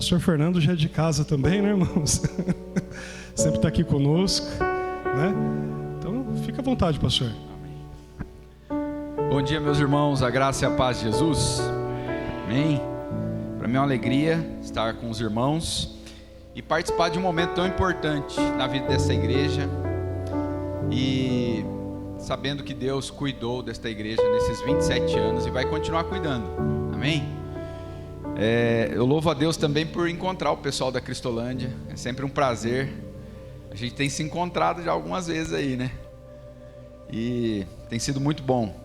Pastor Fernando já é de casa também, né, irmãos? Sempre está aqui conosco, né? Então, fica à vontade, pastor. Bom dia, meus irmãos, a graça e a paz de Jesus. Amém. Para mim é uma alegria estar com os irmãos e participar de um momento tão importante na vida dessa igreja, e sabendo que Deus cuidou desta igreja nesses 27 anos e vai continuar cuidando. Amém. Eu louvo a Deus também por encontrar o pessoal da Cristolândia. É sempre um prazer. A gente tem se encontrado já algumas vezes aí, né? E tem sido muito bom.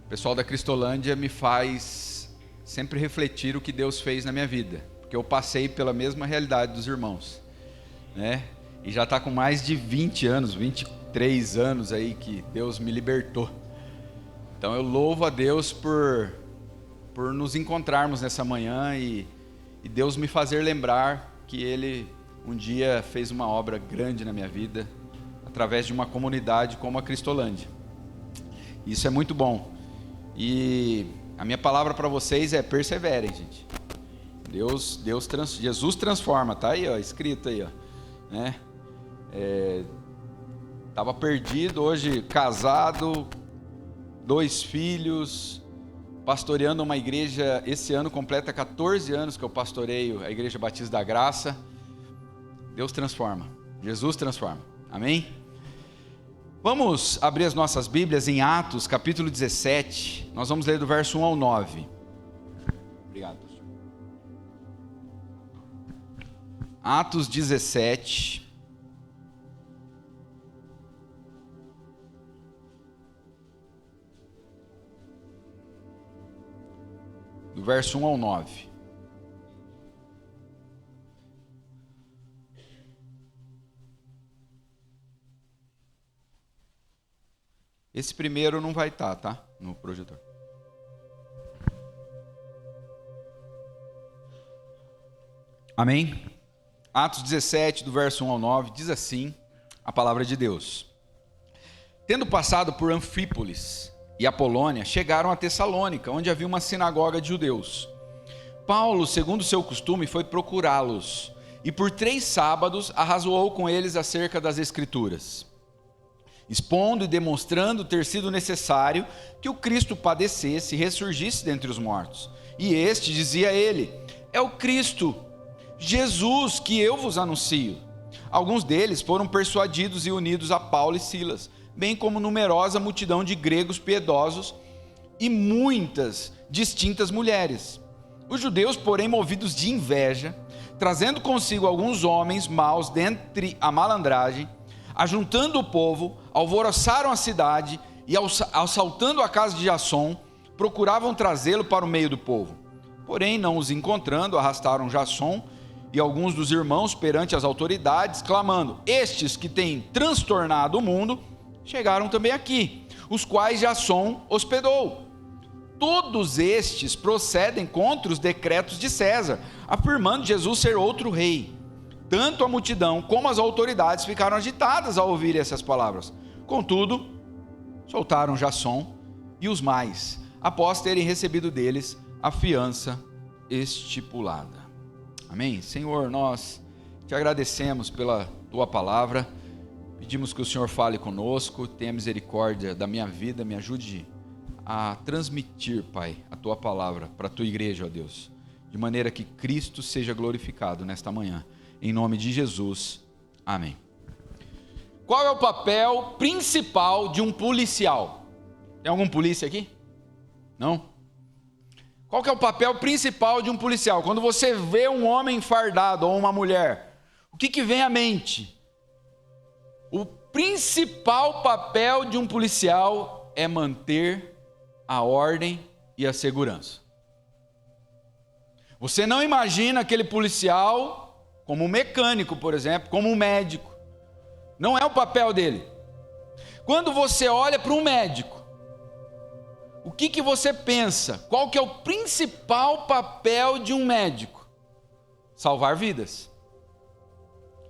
O pessoal da Cristolândia me faz sempre refletir o que Deus fez na minha vida, porque eu passei pela mesma realidade dos irmãos, né? E já está com mais de 20 anos, 23 anos aí que Deus me libertou. Então eu louvo a Deus por nos encontrarmos nessa manhã e Deus me fazer lembrar que Ele um dia fez uma obra grande na minha vida, através de uma comunidade como a Cristolândia. Isso é muito bom. E a minha palavra para vocês é: perseverem, gente. Jesus transforma, tá aí, ó, escrito aí, ó, né? Estava perdido, hoje casado, 2 filhos, pastoreando uma igreja. Esse ano completa 14 anos que eu pastoreio a Igreja Batista da Graça. Deus transforma, Jesus transforma, amém? Vamos abrir as nossas Bíblias em Atos, capítulo 17, nós vamos ler do verso 1 ao 9. Obrigado, pastor. Atos 17, do verso 1 ao 9. Esse primeiro não vai estar, tá? No projetor. Amém? Atos 17, do verso 1 ao 9, diz assim a palavra de Deus. Tendo passado por Anfípolis e Apolônia, chegaram a Tessalônica, onde havia uma sinagoga de judeus. Paulo, segundo seu costume, foi procurá-los, e por 3 sábados arrazoou com eles acerca das Escrituras, expondo e demonstrando ter sido necessário que o Cristo padecesse e ressurgisse dentre os mortos. E este, dizia ele, é o Cristo, Jesus, que eu vos anuncio. Alguns deles foram persuadidos e unidos a Paulo e Silas, bem como numerosa multidão de gregos piedosos e muitas distintas mulheres. Os judeus, porém, movidos de inveja, trazendo consigo alguns homens maus dentre a malandragem, ajuntando o povo, alvoroçaram a cidade e, assaltando a casa de Jasson, procuravam trazê-lo para o meio do povo. Porém, não os encontrando, arrastaram Jasson e alguns dos irmãos perante as autoridades, clamando: estes que têm transtornado o mundo chegaram também aqui, os quais Jasson hospedou. Todos estes procedem contra os decretos de César, afirmando Jesus ser outro rei. Tanto a multidão como as autoridades ficaram agitadas ao ouvir essas palavras. Contudo, soltaram Jasson e os mais, após terem recebido deles a fiança estipulada. Amém? Senhor, nós te agradecemos pela tua palavra. Pedimos que o Senhor fale conosco, tenha misericórdia da minha vida, me ajude a transmitir, Pai, a tua palavra para a tua igreja, ó Deus, de maneira que Cristo seja glorificado nesta manhã. Em nome de Jesus, amém. Qual é o papel principal de um policial? Tem algum polícia aqui? Não? Qual que é o papel principal de um policial? Quando você vê um homem fardado ou uma mulher, o que vem à mente? O principal papel de um policial é manter a ordem e a segurança. Você não imagina aquele policial como um mecânico, por exemplo, como um médico. Não é o papel dele. Quando você olha para um médico, o que você pensa? Qual que é o principal papel de um médico? Salvar vidas.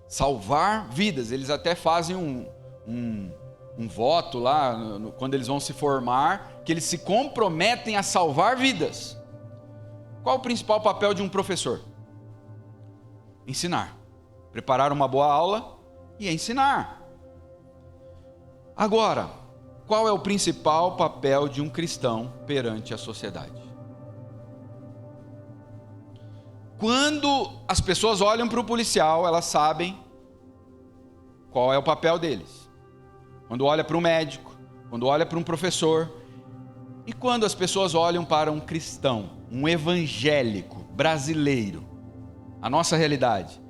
Salvar vidas. Eles até fazem um voto lá, quando eles vão se formar, que eles se comprometem a salvar vidas. Qual o principal papel de um professor? Ensinar. Preparar uma boa aula e ensinar. Agora, qual é o principal papel de um cristão perante a sociedade? Quando as pessoas olham para o policial, elas sabem qual é o papel deles. Quando olha para um médico, quando olha para um professor, e quando as pessoas olham para um cristão, um evangélico brasileiro, a nossa realidade,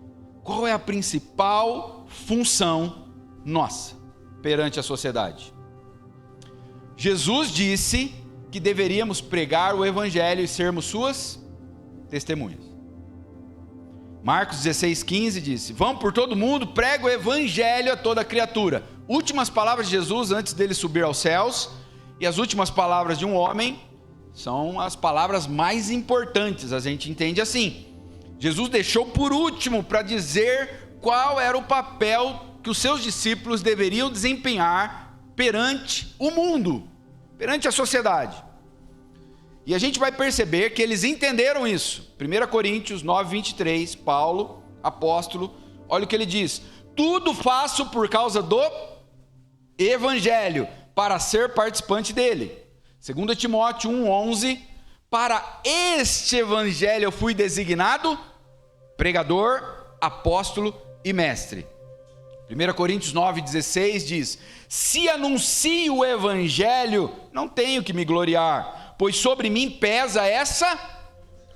qual é a principal função nossa perante a sociedade? Jesus disse que deveríamos pregar o evangelho e sermos suas testemunhas. Marcos 16,15 disse: vão por todo mundo, prega o evangelho a toda criatura. Últimas palavras de Jesus antes dele subir aos céus, e as últimas palavras de um homem são as palavras mais importantes, a gente entende assim. Jesus deixou por último para dizer qual era o papel que os seus discípulos deveriam desempenhar perante o mundo, perante a sociedade. E a gente vai perceber que eles entenderam isso. 1 Coríntios 9:23, Paulo, apóstolo, olha o que ele diz: tudo faço por causa do evangelho, para ser participante dele. 2 Timóteo 1:11, para este evangelho eu fui designado pregador, apóstolo e mestre. 1 Coríntios 9:16 diz: se anuncio o evangelho, não tenho que me gloriar, pois sobre mim pesa essa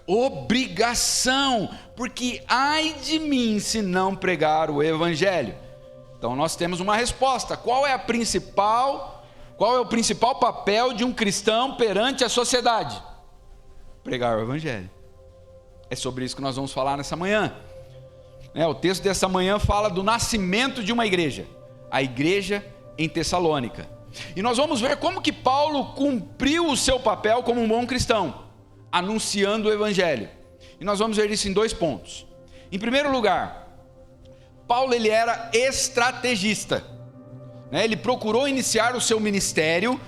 obrigação, porque ai de mim se não pregar o evangelho. Então nós temos uma resposta. Qual é o principal papel de um cristão perante a sociedade? Pregar o evangelho. É sobre isso que nós vamos falar nessa manhã. O texto dessa manhã fala do nascimento de uma igreja, a igreja em Tessalônica. E nós vamos ver como que Paulo cumpriu o seu papel como um bom cristão, anunciando o evangelho. E nós vamos ver isso em 2 pontos. Em primeiro lugar, Paulo ele era estrategista. Ele procurou iniciar o seu ministério,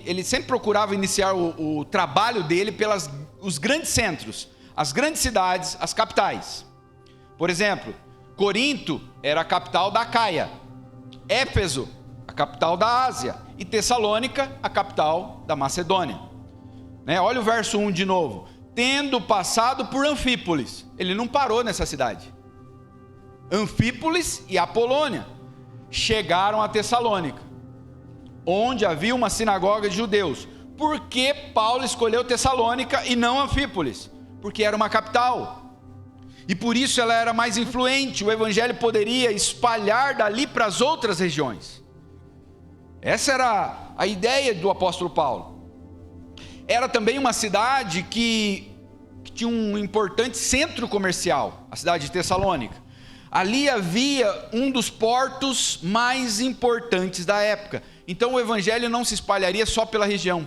ele sempre procurava iniciar o trabalho dele pelos grandes centros, as grandes cidades, as capitais. Por exemplo, Corinto era a capital da Acaia, Éfeso, a capital da Ásia, e Tessalônica, a capital da Macedônia. Olha o verso 1 de novo. Tendo passado por Anfípolis, ele não parou nessa cidade. Anfípolis e Apolônia chegaram a Tessalônica, onde havia uma sinagoga de judeus. Por que Paulo escolheu Tessalônica e não Anfípolis? Porque era uma capital. E por isso ela era mais influente, o evangelho poderia espalhar dali para as outras regiões. Essa era a ideia do apóstolo Paulo. Era também uma cidade que tinha um importante centro comercial, a cidade de Tessalônica. Ali havia um dos portos mais importantes da época. Então o evangelho não se espalharia só pela região,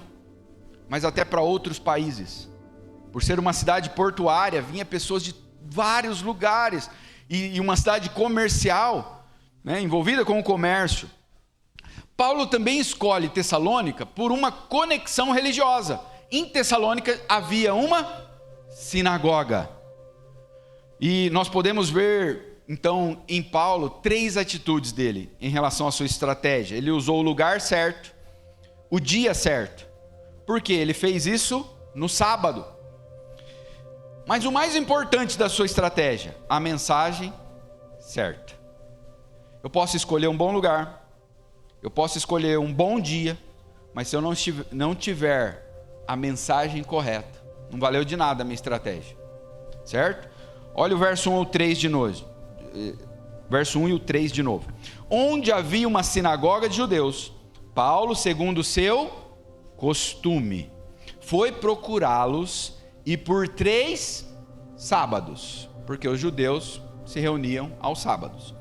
mas até para outros países. Por ser uma cidade portuária, vinha pessoas de vários lugares, e uma cidade comercial, envolvida com o comércio. Paulo também escolhe Tessalônica por uma conexão religiosa. Em Tessalônica havia uma sinagoga. E nós podemos ver, então, em Paulo, 3 atitudes dele em relação à sua estratégia. Ele usou o lugar certo, o dia certo. Por quê? Ele fez isso no sábado. Mas o mais importante da sua estratégia, a mensagem certa. Eu posso escolher um bom lugar, eu posso escolher um bom dia, mas se eu não tiver a mensagem correta, não valeu de nada a minha estratégia, certo? Olha o verso 1 ou 3 de novo. Verso 1 e o 3 de novo. Onde havia uma sinagoga de judeus, Paulo, segundo o seu costume, foi procurá-los, e por 3 sábados, porque os judeus se reuniam aos sábados,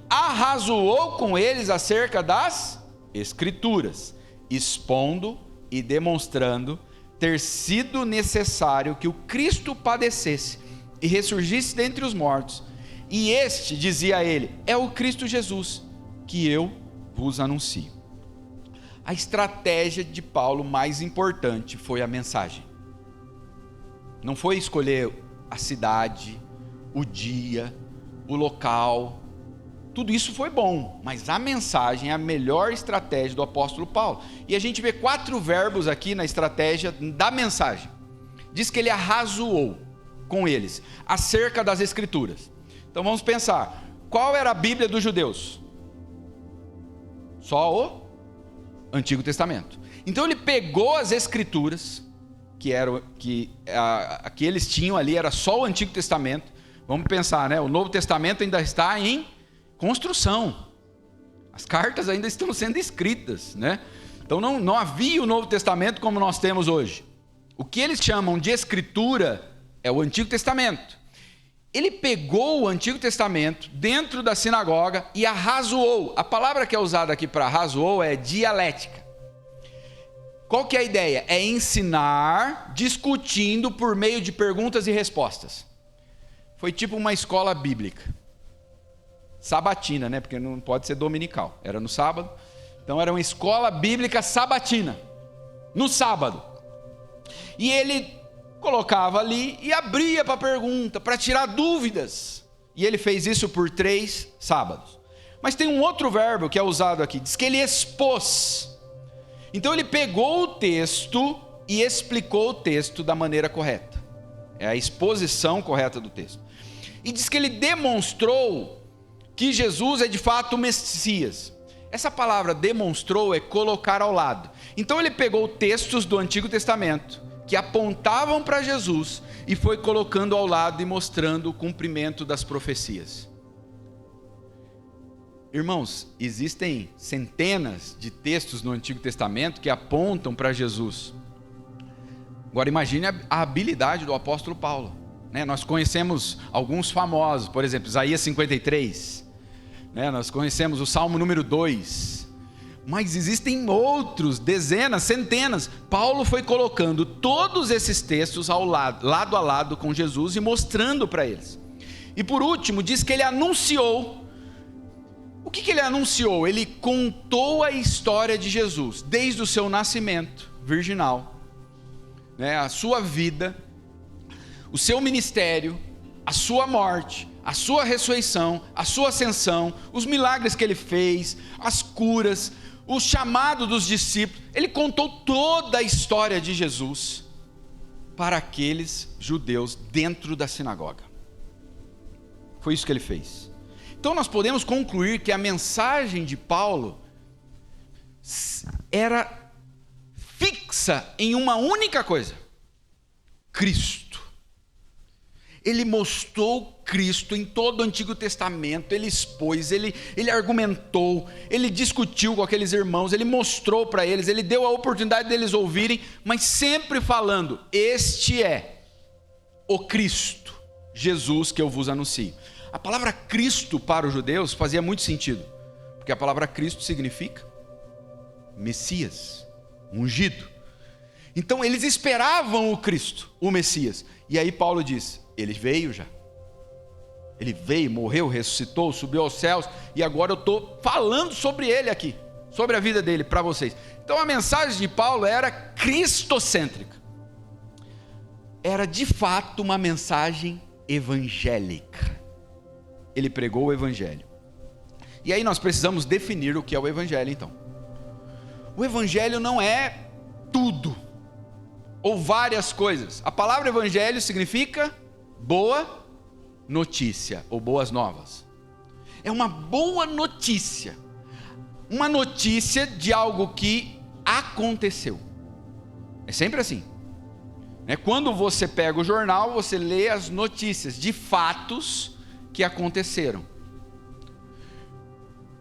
arrazoou com eles acerca das Escrituras, expondo e demonstrando ter sido necessário que o Cristo padecesse e ressurgisse dentre os mortos. E este, dizia a ele, é o Cristo Jesus, que eu vos anuncio. A estratégia de Paulo mais importante foi a mensagem. Não foi escolher a cidade, o dia, o local. Tudo isso foi bom, mas a mensagem é a melhor estratégia do apóstolo Paulo. E a gente vê 4 verbos aqui na estratégia da mensagem. Diz que ele arrazoou com eles acerca das Escrituras. Então vamos pensar, qual era a Bíblia dos judeus? Só o Antigo Testamento. Então ele pegou as Escrituras, que eles tinham ali, era só o Antigo Testamento. Vamos pensar, né? O Novo Testamento ainda está em construção. As cartas ainda estão sendo escritas, né? Então não havia o Novo Testamento como nós temos hoje. O que eles chamam de Escritura é o Antigo Testamento. Ele pegou o Antigo Testamento dentro da sinagoga e arrazoou. A palavra que é usada aqui para arrazoou é dialética. Qual que é a ideia? É ensinar discutindo por meio de perguntas e respostas. Foi tipo uma escola bíblica. Sabatina, né? Porque não pode ser dominical. Era no sábado. Então era uma escola bíblica sabatina. No sábado. E ele colocava ali e abria para pergunta, para tirar dúvidas. E ele fez isso por 3 sábados. Mas tem um outro verbo que é usado aqui. Diz que ele expôs. Então ele pegou o texto e explicou o texto da maneira correta. É a exposição correta do texto. E diz que ele demonstrou que Jesus é de fato o Messias. Essa palavra demonstrou é colocar ao lado. Então ele pegou textos do Antigo Testamento que apontavam para Jesus e foi colocando ao lado e mostrando o cumprimento das profecias. Irmãos, existem centenas de textos no Antigo Testamento que apontam para Jesus. Agora imagine a habilidade do apóstolo Paulo, né? Nós conhecemos alguns famosos, por exemplo, Isaías 53, né? Nós conhecemos o Salmo número 2, mas existem outros, dezenas, centenas. Paulo foi colocando todos esses textos ao lado a lado com Jesus e mostrando para eles. E por último, diz que ele anunciou. O que ele anunciou? Ele contou a história de Jesus, desde o seu nascimento virginal, né, a sua vida, o seu ministério, a sua morte, a sua ressurreição, a sua ascensão, os milagres que ele fez, as curas, o chamado dos discípulos. Ele contou toda a história de Jesus para aqueles judeus dentro da sinagoga. Foi isso que ele fez. Então nós podemos concluir que a mensagem de Paulo era fixa em uma única coisa: Cristo. Ele mostrou Cristo em todo o Antigo Testamento, ele expôs, ele argumentou, ele discutiu com aqueles irmãos, ele mostrou para eles, ele deu a oportunidade deles ouvirem, mas sempre falando: este é o Cristo, Jesus que eu vos anuncio. A palavra Cristo para os judeus fazia muito sentido, porque a palavra Cristo significa Messias, ungido. Então eles esperavam o Cristo, o Messias. E aí Paulo diz: ele veio já. Ele veio, morreu, ressuscitou, subiu aos céus, e agora eu estou falando sobre ele aqui, sobre a vida dele para vocês. Então a mensagem de Paulo era cristocêntrica. Era de fato uma mensagem evangélica. Ele pregou o evangelho. E aí nós precisamos definir o que é o evangelho então. O evangelho não é tudo, ou várias coisas. A palavra evangelho significa boa notícia, ou boas novas. É uma boa notícia. Uma notícia de algo que aconteceu. É sempre assim. Quando você pega o jornal, você lê as notícias de fatos que aconteceram.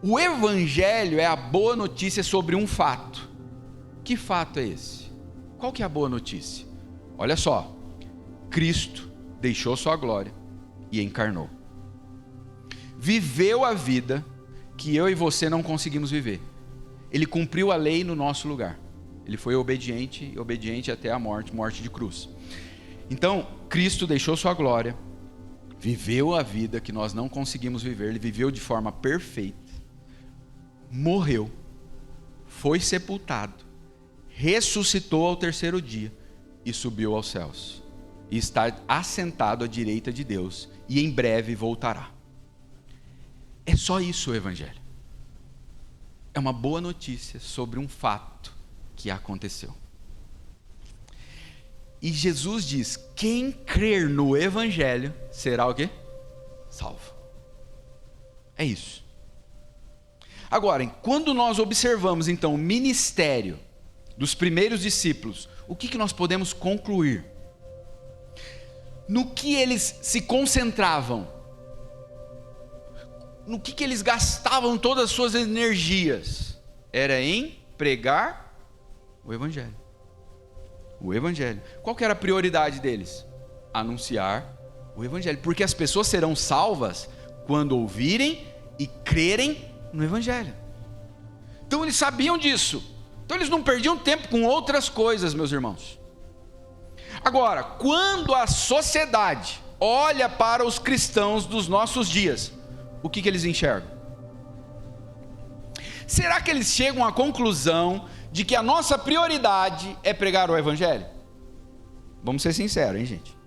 O evangelho é a boa notícia sobre um fato. Que fato é esse? Qual que é a boa notícia? Olha só, Cristo deixou sua glória e encarnou. Viveu a vida que eu e você não conseguimos viver. Ele cumpriu a lei no nosso lugar. Ele foi obediente até a morte de cruz. Então, Cristo deixou sua glória, viveu a vida que nós não conseguimos viver. Ele viveu de forma perfeita, morreu, foi sepultado, ressuscitou ao terceiro dia e subiu aos céus. e está assentado à direita de Deus, e em breve voltará. É só isso o Evangelho. É uma boa notícia sobre um fato que aconteceu. E Jesus diz: quem crer no Evangelho será o quê? Salvo. É isso. Agora, quando nós observamos então o ministério dos primeiros discípulos, o que nós podemos concluir? No que eles se concentravam? No que eles gastavam todas as suas energias? Era em pregar o Evangelho. O Evangelho. Qual que era a prioridade deles? Anunciar o Evangelho. Porque as pessoas serão salvas quando ouvirem e crerem no Evangelho. Então eles sabiam disso. Então eles não perdiam tempo com outras coisas, meus irmãos. Agora, quando a sociedade olha para os cristãos dos nossos dias, o que eles enxergam? Será que eles chegam à conclusão de que a nossa prioridade é pregar o Evangelho? Vamos ser sinceros, hein, gente?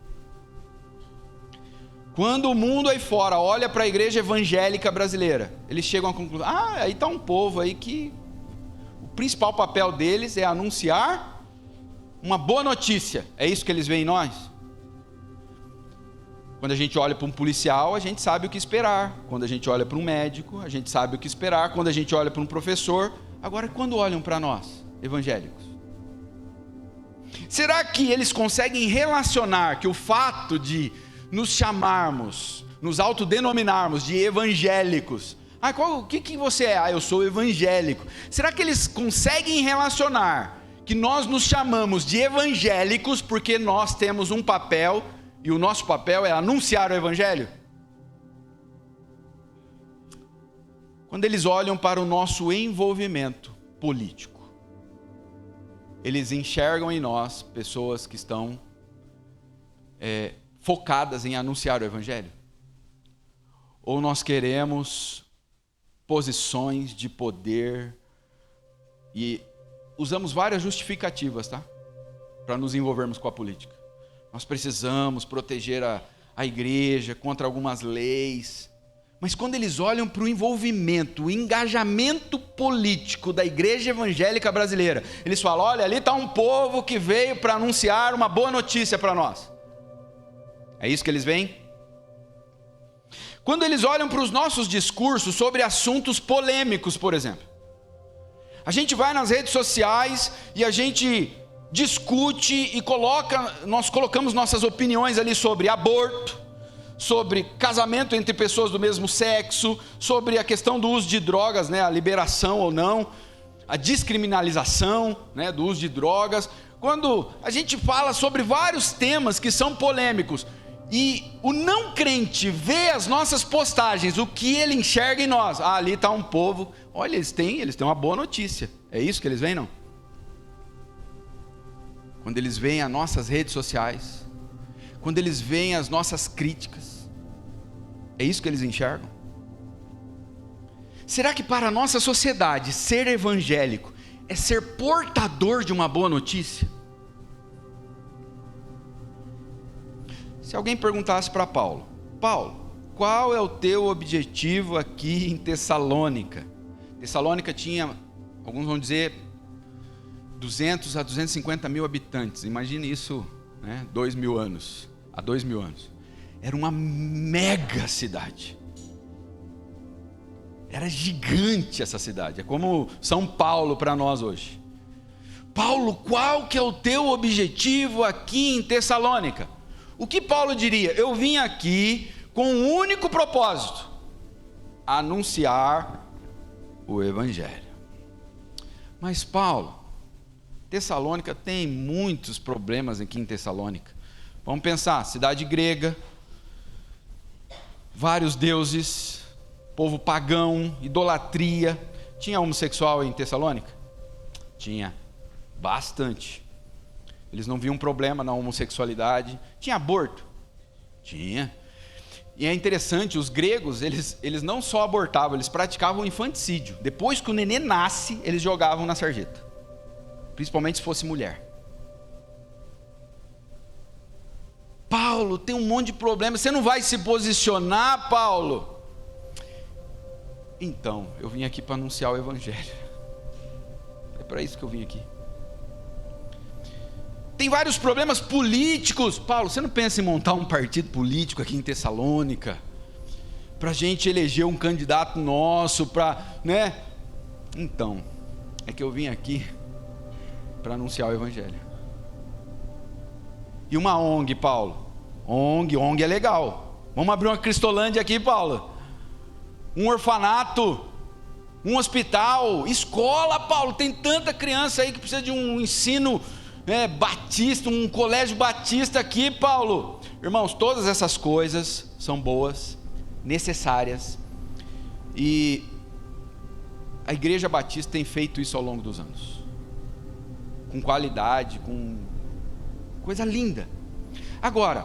Quando o mundo aí fora olha para a igreja evangélica brasileira, eles chegam à conclusão: aí está um povo aí que o principal papel deles é anunciar uma boa notícia. É isso que eles veem em nós? Quando a gente olha para um policial, a gente sabe o que esperar. Quando a gente olha para um médico, a gente sabe o que esperar. Quando a gente olha para um professor. Agora, quando olham para nós, evangélicos, será que eles conseguem relacionar que o fato de nos chamarmos, nos autodenominarmos de evangélicos, o que você é? Eu sou evangélico. Será que eles conseguem relacionar que nós nos chamamos de evangélicos porque nós temos um papel, e o nosso papel é anunciar o Evangelho? Quando eles olham para o nosso envolvimento político, eles enxergam em nós pessoas que estão focadas em anunciar o Evangelho? Ou nós queremos posições de poder e usamos várias justificativas, tá? Para nos envolvermos com a política. Nós precisamos proteger a igreja contra algumas leis. Mas quando eles olham para o envolvimento, o engajamento político da igreja evangélica brasileira, eles falam: olha, ali está um povo que veio para anunciar uma boa notícia para nós. É isso que eles veem? Quando eles olham para os nossos discursos sobre assuntos polêmicos, por exemplo, a gente vai nas redes sociais e a gente discute e nós colocamos nossas opiniões ali sobre aborto, sobre casamento entre pessoas do mesmo sexo, sobre a questão do uso de drogas, né, a liberação ou não, a descriminalização, né, do uso de drogas. Quando a gente fala sobre vários temas que são polêmicos, e o não crente vê as nossas postagens, o que ele enxerga em nós? Ali está um povo, olha, eles têm uma boa notícia. É isso que eles veem, não? Quando eles veem as nossas redes sociais, quando eles veem as nossas críticas, é isso que eles enxergam? Será que para a nossa sociedade ser evangélico é ser portador de uma boa notícia? Se alguém perguntasse para Paulo: qual é o teu objetivo aqui em Tessalônica? Tessalônica tinha, alguns vão dizer, 200 a 250 mil habitantes. Imagine isso, né? 2.000 anos. Há 2.000 anos. Era uma mega cidade. Era gigante essa cidade. É como São Paulo para nós hoje. Paulo, qual que é o teu objetivo aqui em Tessalônica? O que Paulo diria? Eu vim aqui com um único propósito: anunciar o Evangelho. Mas Paulo, Tessalônica tem muitos problemas aqui em Tessalônica. Vamos pensar, cidade grega, vários deuses, povo pagão, idolatria. Tinha homossexual em Tessalônica? Tinha, bastante. Eles não viam problema na homossexualidade. Tinha aborto? Tinha. E é interessante, os gregos, eles não só abortavam, eles praticavam infanticídio. Depois que o nenê nasce, eles jogavam na sarjeta. Principalmente se fosse mulher. Paulo, tem um monte de problemas, você não vai se posicionar, Paulo? Então, eu vim aqui para anunciar o Evangelho. É para isso que eu vim aqui. Tem vários problemas políticos. Paulo, você não pensa em montar um partido político aqui em Tessalônica? Para a gente eleger um candidato nosso, né? Então, é que eu vim aqui para anunciar o Evangelho. E uma ONG, Paulo? ONG é legal. Vamos abrir uma Cristolândia aqui, Paulo. Um orfanato, um hospital, escola, Paulo. Tem tanta criança aí que precisa de um ensino batista, um colégio batista aqui, Paulo. Irmãos, todas essas coisas são boas, necessárias, e a Igreja Batista tem feito isso ao longo dos anos, com qualidade, com coisa linda. Agora,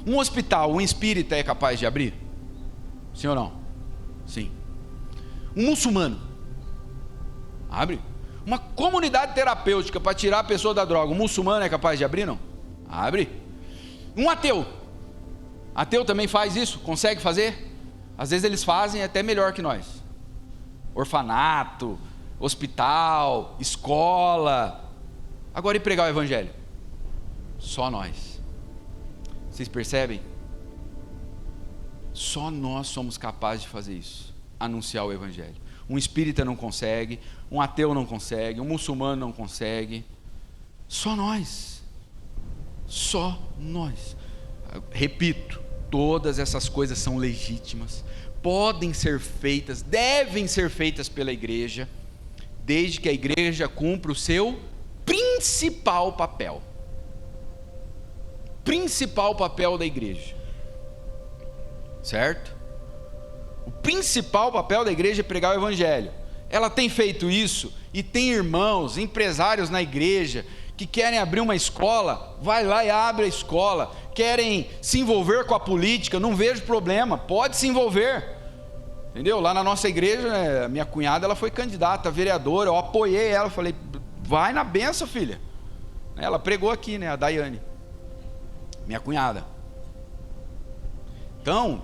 um hospital, um espírita é capaz de abrir? Sim ou não? Sim. Um muçulmano abre? Uma comunidade terapêutica para tirar a pessoa da droga, um muçulmano é capaz de abrir, não? Abre. Um ateu também faz isso? Consegue fazer? Às vezes eles fazem até melhor que nós. Orfanato, hospital, escola. Agora, e pregar o Evangelho? Só nós. Vocês percebem? Só nós somos capazes de fazer isso, anunciar o Evangelho. Um espírita não consegue, um ateu não consegue, um muçulmano não consegue. Só nós. Só nós. Repito, todas essas coisas são legítimas, podem ser feitas, devem ser feitas pela igreja, desde que a igreja cumpra o seu principal papel. Principal papel da igreja. Certo? O principal papel da igreja é pregar o Evangelho. Ela tem feito isso, e tem irmãos, empresários na igreja, que querem abrir uma escola, vai lá e abre a escola. Querem se envolver com a política, não vejo problema, pode se envolver. Entendeu? Lá na nossa igreja, minha cunhada, ela foi candidata a vereadora, eu apoiei ela, falei, vai na benção, filha. Ela pregou aqui, né, a Daiane, minha cunhada. Então,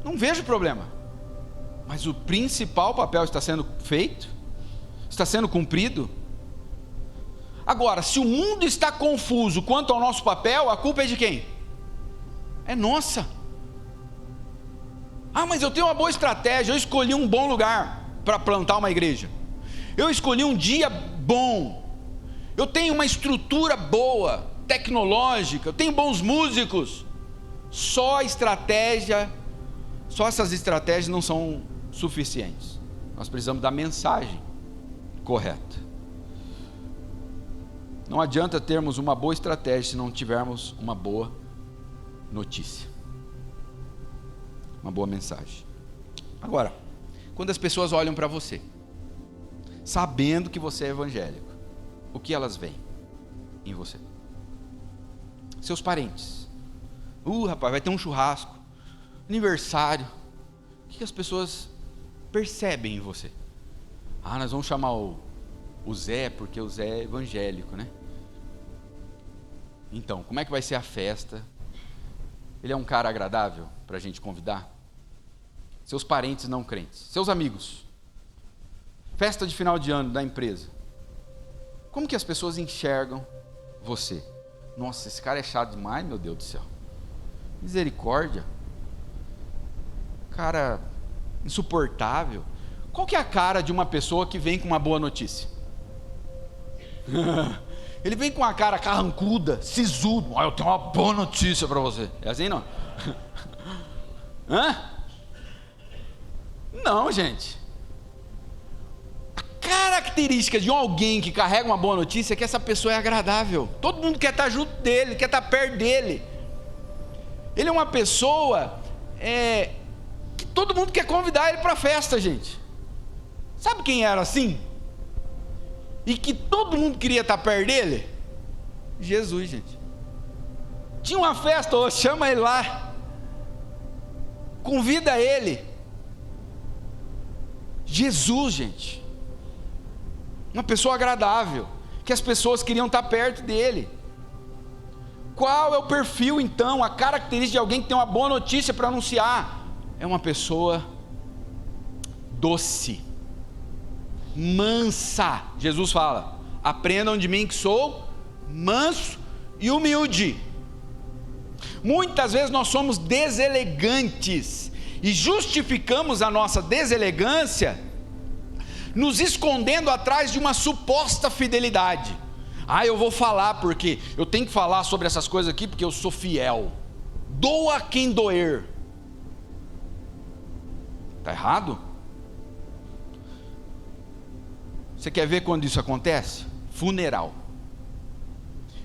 não vejo problema, mas o principal papel está sendo feito, está sendo cumprido. Agora, se o mundo está confuso quanto ao nosso papel, a culpa é de quem? É nossa. Ah, mas eu tenho uma boa estratégia, eu escolhi um bom lugar para plantar uma igreja, eu escolhi um dia bom, eu tenho uma estrutura boa, tecnológica, eu tenho bons músicos. Só essas estratégias não são suficientes. Nós precisamos da mensagem correta. Não adianta termos uma boa estratégia se não tivermos uma boa notícia, uma boa mensagem. Agora, quando as pessoas olham para você, sabendo que você é evangélico, o que elas veem em você? Seus parentes. Rapaz, vai ter um churrasco, aniversário. O que as pessoas percebem em você? Nós vamos chamar o Zé, porque o Zé é evangélico, né? Então, como é que vai ser a festa? Ele é um cara agradável para a gente convidar? Seus parentes não crentes, seus amigos, festa de final de ano da empresa, como que as pessoas enxergam você? Nossa, esse cara é chato demais, meu Deus do céu, misericórdia, cara insuportável. Qual que é a cara de uma pessoa que vem com uma boa notícia? Ele vem com a cara carrancuda, sisudo. Eu tenho uma boa notícia para você. É assim, não? Não, gente. A característica de alguém que carrega uma boa notícia é que essa pessoa é agradável. Todo mundo quer estar junto dele, quer estar perto dele. Ele é uma pessoa que todo mundo quer convidar ele para a festa, gente. Sabe quem era assim? E que todo mundo queria estar perto dele? Jesus, gente. Tinha uma festa, chama ele lá, convida ele. Jesus, gente. Uma pessoa agradável, que as pessoas queriam estar perto dele. Qual é o perfil então, a característica de alguém que tem uma boa notícia para anunciar? É uma pessoa doce, mansa. Jesus fala: aprendam de mim que sou manso e humilde. Muitas vezes nós somos deselegantes e justificamos a nossa deselegância nos escondendo atrás de uma suposta fidelidade. Eu vou falar porque eu tenho que falar sobre essas coisas aqui porque eu sou fiel. Doa quem doer. Está errado? Você quer ver quando isso acontece? Funeral.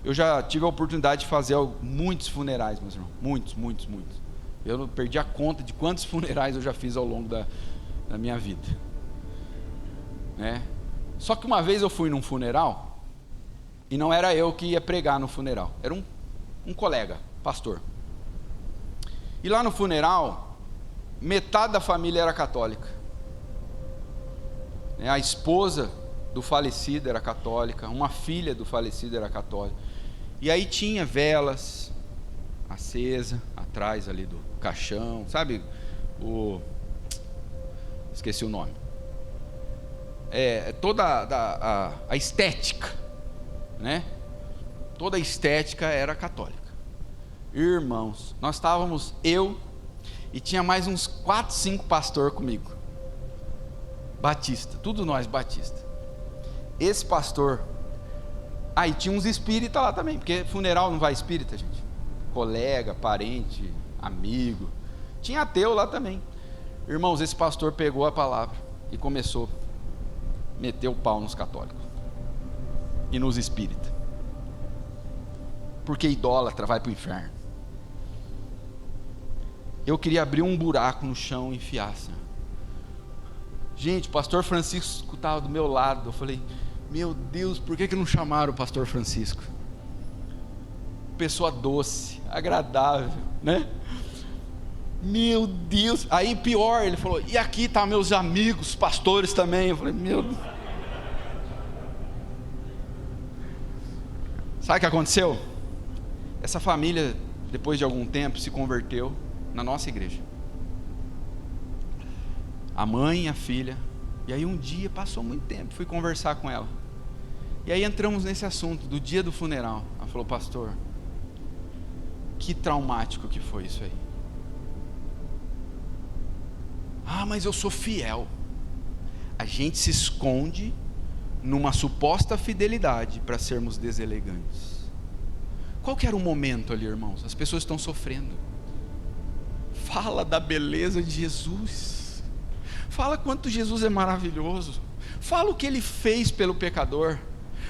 Eu já tive a oportunidade de fazer muitos funerais, meus irmãos. Muitos. Eu não perdi a conta de quantos funerais eu já fiz ao longo da minha vida, né? Só que uma vez eu fui num funeral, e não era eu que ia pregar no funeral, era um colega, pastor. E lá no funeral, metade da família era católica. A esposa do falecido era católica, uma filha do falecido era católica. E aí tinha velas acesa atrás ali do caixão, sabe? Esqueci o nome. Toda a estética, né? Toda a estética era católica. Irmãos, nós estávamos, eu e tinha mais uns 4, 5 pastores comigo, batista, tudo nós batista. Esse pastor, e tinha uns espíritas lá também, porque funeral não vai espírita, gente, colega, parente, amigo, tinha ateu lá também. Irmãos, esse pastor pegou a palavra e começou a meter o pau nos católicos e nos espíritas, porque idólatra vai para o inferno. Eu queria abrir um buraco no chão e enfiar, Senhor. Gente, o pastor Francisco estava do meu lado. Eu falei: meu Deus, por que não chamaram o pastor Francisco? Pessoa doce, agradável, né? Meu Deus. Aí pior, ele falou: e aqui tá meus amigos pastores também. Eu falei: meu Deus. Sabe o que aconteceu? Essa família, depois de algum tempo, se converteu na nossa igreja. A mãe e a filha. E aí um dia, passou muito tempo, fui conversar com ela. E aí entramos nesse assunto do dia do funeral. Ela falou: pastor, que traumático que foi isso aí. Mas eu sou fiel. A gente se esconde numa suposta fidelidade para sermos deselegantes. Qual que era o momento ali, irmãos? As pessoas estão sofrendo. Fala da beleza de Jesus. Fala quanto Jesus é maravilhoso. Fala o que Ele fez pelo pecador.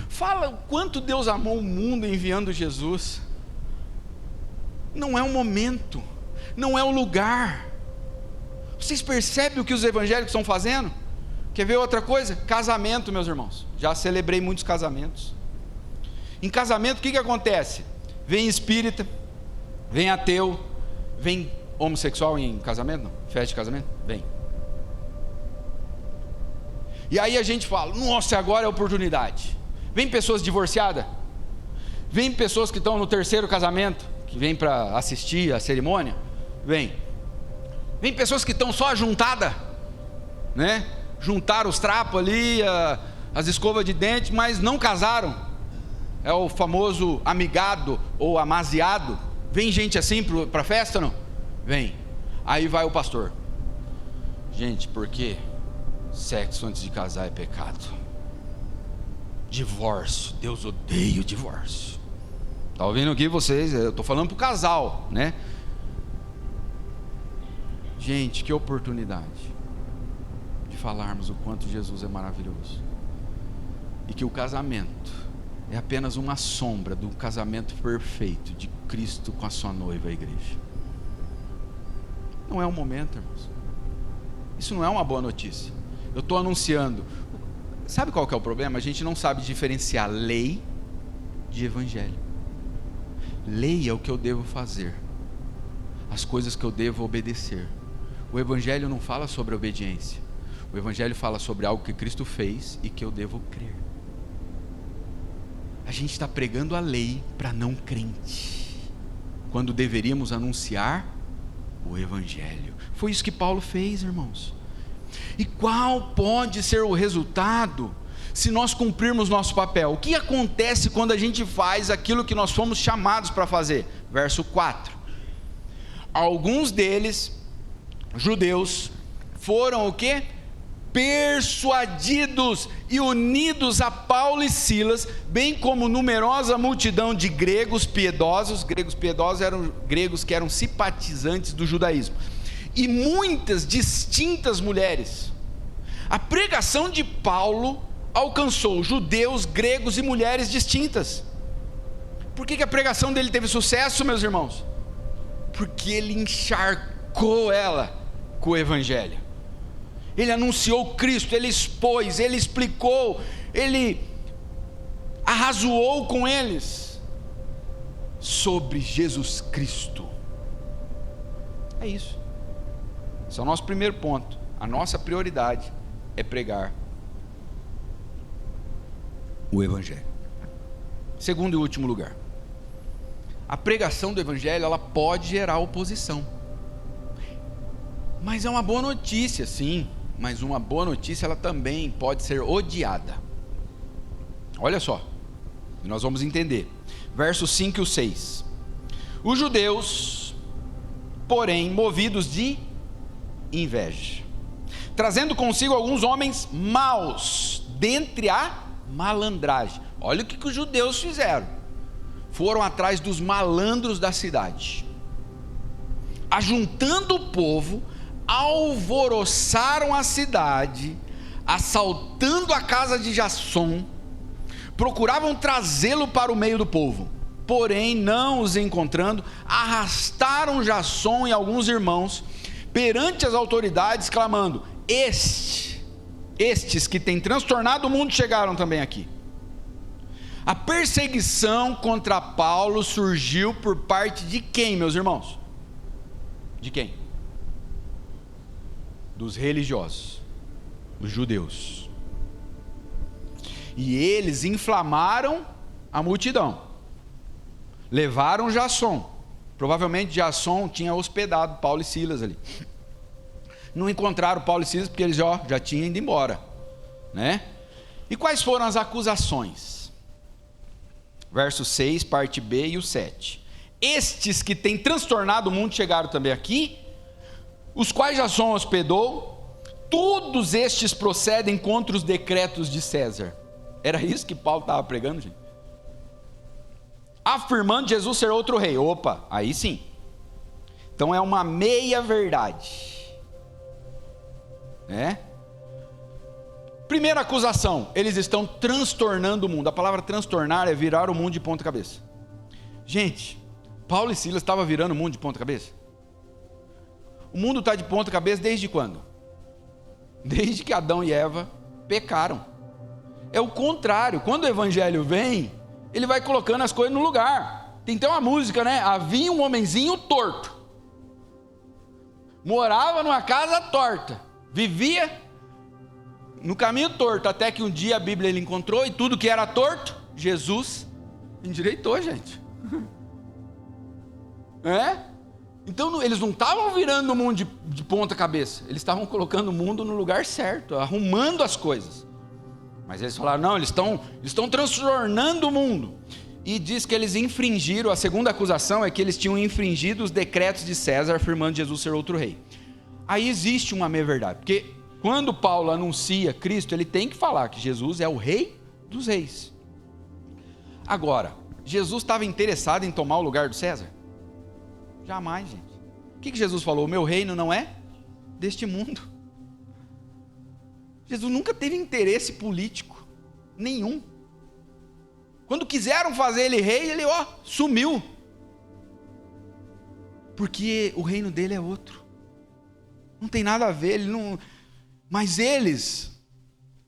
Fala o quanto Deus amou o mundo enviando Jesus. Não é o momento, não é o lugar. Vocês percebem o que os evangélicos estão fazendo? Quer ver outra coisa? Casamento, meus irmãos. Já celebrei muitos casamentos. Em casamento, o que acontece? Vem espírita, vem ateu, vem homossexual em casamento? Não? Festa de casamento? Vem. E aí a gente fala: nossa, agora é a oportunidade. Vem pessoas divorciadas, vem pessoas que estão no terceiro casamento, que vem para assistir a cerimônia, vem pessoas que estão só juntadas, né? Juntaram os trapos ali, as escovas de dente, mas não casaram. É o famoso amigado ou amaziado. Vem gente assim para a festa, não? Vem. Aí vai o pastor: gente, por quê? Sexo antes de casar é pecado. Divórcio, Deus odeia o divórcio. Está ouvindo aqui vocês? Eu estou falando para o casal, né? Gente, que oportunidade de falarmos o quanto Jesus é maravilhoso. E que o casamento é apenas uma sombra do casamento perfeito de Cristo com a sua noiva, a igreja. Não é um momento, irmãos. Isso não é uma boa notícia. Eu estou anunciando. Sabe qual que é o problema? A gente não sabe diferenciar lei de evangelho. Lei é o que eu devo fazer, as coisas que eu devo obedecer. O evangelho não fala sobre obediência. O evangelho fala sobre algo que Cristo fez e que eu devo crer. A gente está pregando a lei para não crente. quando deveríamos anunciar o Evangelho. Foi isso que Paulo fez, irmãos. E qual pode ser o resultado se nós cumprirmos nosso papel? O que acontece quando a gente faz aquilo que nós fomos chamados para fazer? Verso 4. Alguns deles, judeus, foram o quê? Persuadidos e unidos a Paulo e Silas, bem como numerosa multidão de gregos piedosos. Gregos piedosos eram gregos que eram simpatizantes do judaísmo, e muitas distintas mulheres. A pregação de Paulo alcançou judeus, gregos e mulheres distintas. Por que a pregação dele teve sucesso, meus irmãos? Porque ele encharcou ela com o Evangelho. Ele anunciou Cristo, ele expôs, ele explicou, ele arrazoou com eles sobre Jesus Cristo. É isso. Esse é o nosso primeiro ponto. A nossa prioridade é pregar o Evangelho. Segundo e último lugar, a pregação do Evangelho, ela pode gerar oposição. Mas é uma boa notícia, sim. Mas uma boa notícia, ela também pode ser odiada. Olha só, nós vamos entender. Versos 5 e 6. Os judeus, porém, movidos de inveja, trazendo consigo alguns homens maus, dentre a malandragem. Olha o que os judeus fizeram. Foram atrás dos malandros da cidade, ajuntando o povo, alvoroçaram a cidade, assaltando a casa de Jasson, procuravam trazê-lo para o meio do povo, porém não os encontrando, arrastaram Jasson e alguns irmãos perante as autoridades, clamando: estes que têm transtornado o mundo chegaram também aqui. A perseguição contra Paulo surgiu por parte de quem, meus irmãos? De quem? Dos religiosos, os judeus. E eles inflamaram a multidão, levaram Jasson. Provavelmente Jasson tinha hospedado Paulo e Silas ali. Não encontraram Paulo e Silas porque eles já tinham ido embora, né? E quais foram as acusações? Verso 6, parte B e o 7. Estes que têm transtornado o mundo chegaram também aqui, os quais Jasson hospedou. Todos estes procedem contra os decretos de César. Era isso que Paulo estava pregando, gente? Afirmando Jesus ser outro rei. Opa, aí sim. Então é uma meia verdade, né? Primeira acusação: eles estão transtornando o mundo. A palavra transtornar é virar o mundo de ponta cabeça. Gente, Paulo e Silas estavam virando o mundo de ponta cabeça? O mundo está de ponta cabeça desde quando? Desde que Adão e Eva pecaram. É o contrário. Quando o Evangelho vem, ele vai colocando as coisas no lugar. Tem até uma música, né? Havia um homenzinho torto, morava numa casa torta, vivia no caminho torto, até que um dia a Bíblia ele encontrou, e tudo que era torto, Jesus endireitou, gente. Então eles não estavam virando o mundo de ponta cabeça, eles estavam colocando o mundo no lugar certo, arrumando as coisas. Mas eles falaram: não, eles estão transtornando o mundo. E diz que eles infringiram, a segunda acusação é que eles tinham infringido os decretos de César, afirmando Jesus ser outro rei. Aí existe uma meia-verdade, porque quando Paulo anuncia Cristo, ele tem que falar que Jesus é o rei dos reis. Agora, Jesus estava interessado em tomar o lugar do César? Jamais, gente. O que Jesus falou? O meu reino não é deste mundo. Jesus nunca teve interesse político nenhum. Quando quiseram fazer ele rei, ele sumiu. Porque o reino dele é outro. Não tem nada a ver, ele não... Mas eles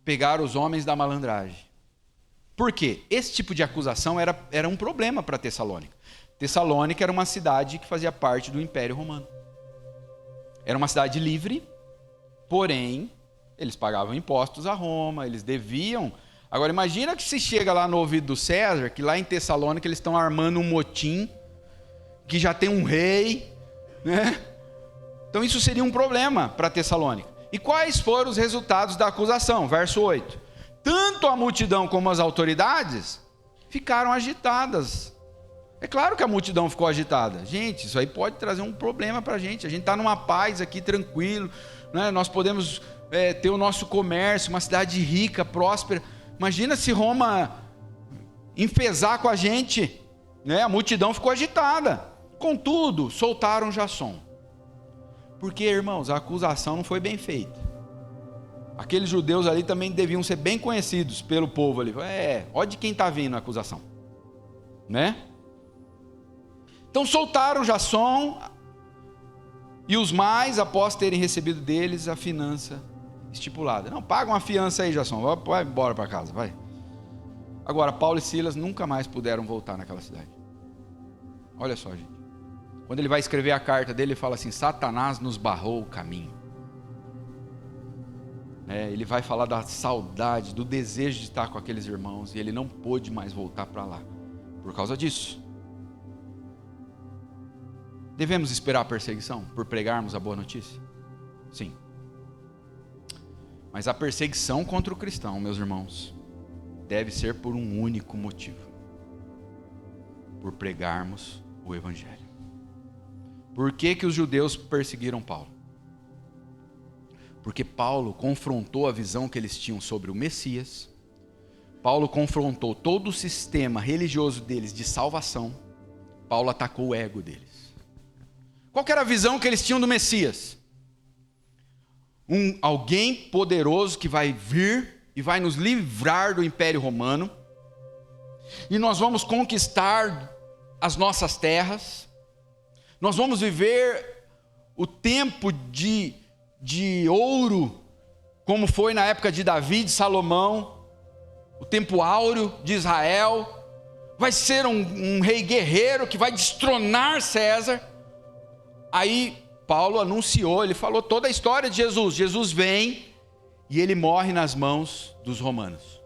pegaram os homens da malandragem. Por quê? Esse tipo de acusação era um problema para Tessalônica. Tessalônica era uma cidade que fazia parte do Império Romano. Era uma cidade livre, porém, eles pagavam impostos a Roma, eles deviam. Agora imagina que se chega lá no ouvido do César, que lá em Tessalônica eles estão armando um motim, que já tem um rei, né? Então isso seria um problema para Tessalônica. E quais foram os resultados da acusação? Verso 8. Tanto a multidão como as autoridades ficaram agitadas. É claro que a multidão ficou agitada. Gente, isso aí pode trazer um problema para a gente. A gente está numa paz aqui, tranquilo, né? Nós podemos ter o nosso comércio, uma cidade rica, próspera. Imagina se Roma enfezar com a gente, né? A multidão ficou agitada. Contudo, soltaram Jasson. Porque, irmãos, a acusação não foi bem feita. Aqueles judeus ali também deviam ser bem conhecidos pelo povo ali. Olha de quem está vindo a acusação, né? Então soltaram Jasson e os mais, após terem recebido deles a fiança estipulada. Não, paga uma fiança aí, Jasson, vai embora para casa, vai. Agora, Paulo e Silas nunca mais puderam voltar naquela cidade. Olha só, gente. Quando ele vai escrever a carta dele, ele fala assim: Satanás nos barrou o caminho. Ele vai falar da saudade, do desejo de estar com aqueles irmãos, e ele não pôde mais voltar para lá, por causa disso. Devemos esperar a perseguição por pregarmos a boa notícia? Sim. Mas a perseguição contra o cristão, meus irmãos, deve ser por um único motivo: por pregarmos o Evangelho. Por que os judeus perseguiram Paulo? Porque Paulo confrontou a visão que eles tinham sobre o Messias. Paulo confrontou todo o sistema religioso deles de salvação. Paulo atacou o ego deles. Qual que era a visão que eles tinham do Messias? Alguém poderoso que vai vir e vai nos livrar do Império Romano, e nós vamos conquistar as nossas terras. Nós vamos viver o tempo de ouro, como foi na época de Davi, de Salomão, o tempo áureo de Israel. Vai ser um rei guerreiro que vai destronar César. Aí Paulo anunciou, ele falou toda a história de Jesus. Jesus vem e ele morre nas mãos dos romanos,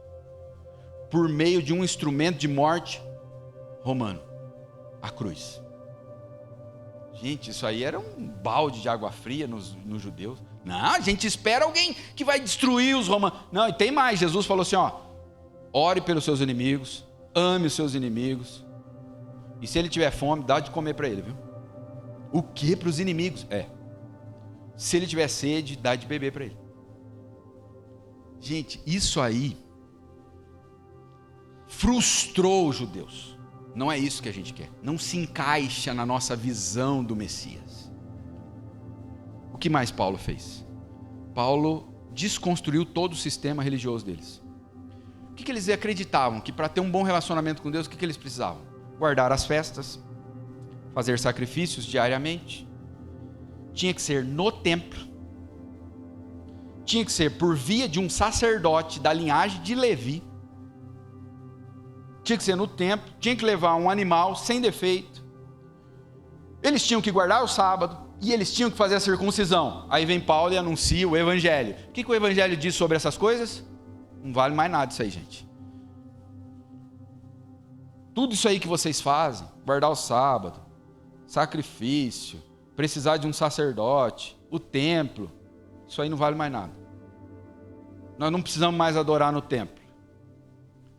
por meio de um instrumento de morte romano, a cruz. Gente, isso aí era um balde de água fria nos judeus. Não, a gente espera alguém que vai destruir os romanos. Não, e tem mais. Jesus falou assim, ore pelos seus inimigos, ame os seus inimigos, e se ele tiver fome, dá de comer para ele, viu? O que para os inimigos? Se ele tiver sede, dá de beber para ele. Gente, isso aí frustrou os judeus. Não é isso que a gente quer. Não se encaixa na nossa visão do Messias. O que mais Paulo fez? Paulo desconstruiu todo o sistema religioso deles. O que eles acreditavam? Que para ter um bom relacionamento com Deus, o que eles precisavam? Guardar as festas, fazer sacrifícios diariamente. Tinha que ser no templo. Tinha que ser por via de um sacerdote da linhagem de Levi. Tinha que ser no templo, tinha que levar um animal sem defeito. Eles tinham que guardar o sábado e eles tinham que fazer a circuncisão. Aí vem Paulo e anuncia o Evangelho. O que o Evangelho diz sobre essas coisas? Não vale mais nada isso aí, gente. Tudo isso aí que vocês fazem, guardar o sábado, sacrifício, precisar de um sacerdote, o templo, isso aí não vale mais nada. Nós não precisamos mais adorar no templo.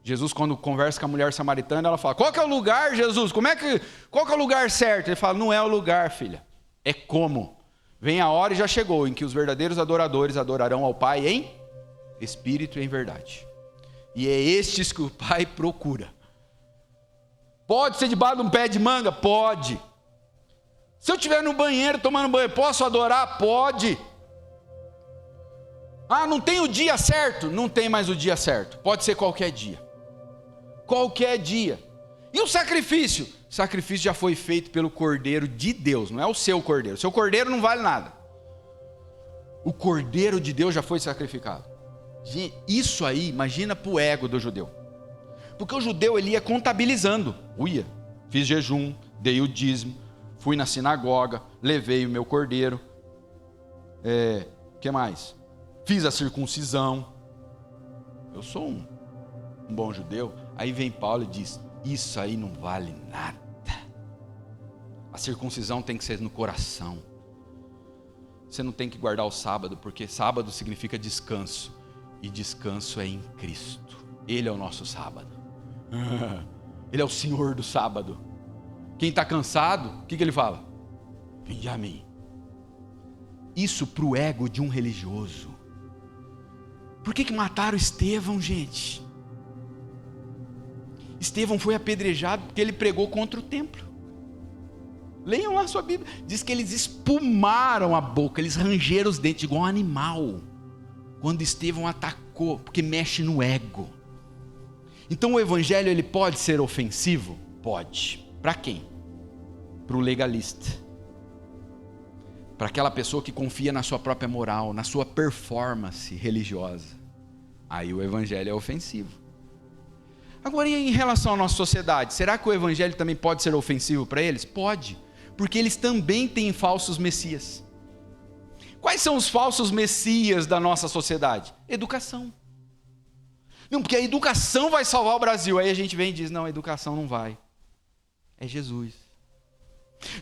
Jesus, quando conversa com a mulher samaritana, ela fala: qual que é o lugar, Jesus? Qual que é o lugar certo? Ele fala: não é o lugar, filha, é como. Vem a hora e já chegou em que os verdadeiros adoradores adorarão ao Pai em espírito e em verdade. E é estes que o Pai procura. Pode ser debaixo de um pé de manga? Pode. Se eu estiver no banheiro tomando banho, posso adorar? Pode. Não tem o dia certo? Não tem mais o dia certo. Pode ser qualquer dia. Qualquer dia. E o sacrifício? O sacrifício já foi feito pelo Cordeiro de Deus, não é o seu Cordeiro. O seu Cordeiro não vale nada. O Cordeiro de Deus já foi sacrificado. Isso aí, imagina para o ego do judeu. Porque o judeu, ele ia contabilizando. Fiz jejum, dei o dízimo, fui na sinagoga, levei o meu cordeiro. Que mais? Fiz a circuncisão. Eu sou um bom judeu. Aí vem Paulo e diz: isso aí não vale nada. A circuncisão tem que ser no coração. Você não tem que guardar o sábado, porque sábado significa descanso. E descanso é em Cristo. Ele é o nosso sábado. Ele é o Senhor do sábado. Quem está cansado, o que ele fala? Vinde a mim. Isso para o ego de um religioso. Por que mataram Estevão, gente? Estevão foi apedrejado porque ele pregou contra o templo. Leiam lá a sua Bíblia. Diz que eles espumaram a boca, eles rangeram os dentes igual um animal, quando Estevão atacou, porque mexe no ego. Então o evangelho, ele pode ser ofensivo? Pode. Para quem? Para o legalista. Para aquela pessoa que confia na sua própria moral, na sua performance religiosa. Aí o evangelho é ofensivo. Agora, e em relação à nossa sociedade, será que o evangelho também pode ser ofensivo para eles? Pode, porque eles também têm falsos messias. Quais são os falsos messias da nossa sociedade? Educação. Não, porque a educação vai salvar o Brasil. Aí a gente vem e diz, não, a educação não vai. É Jesus.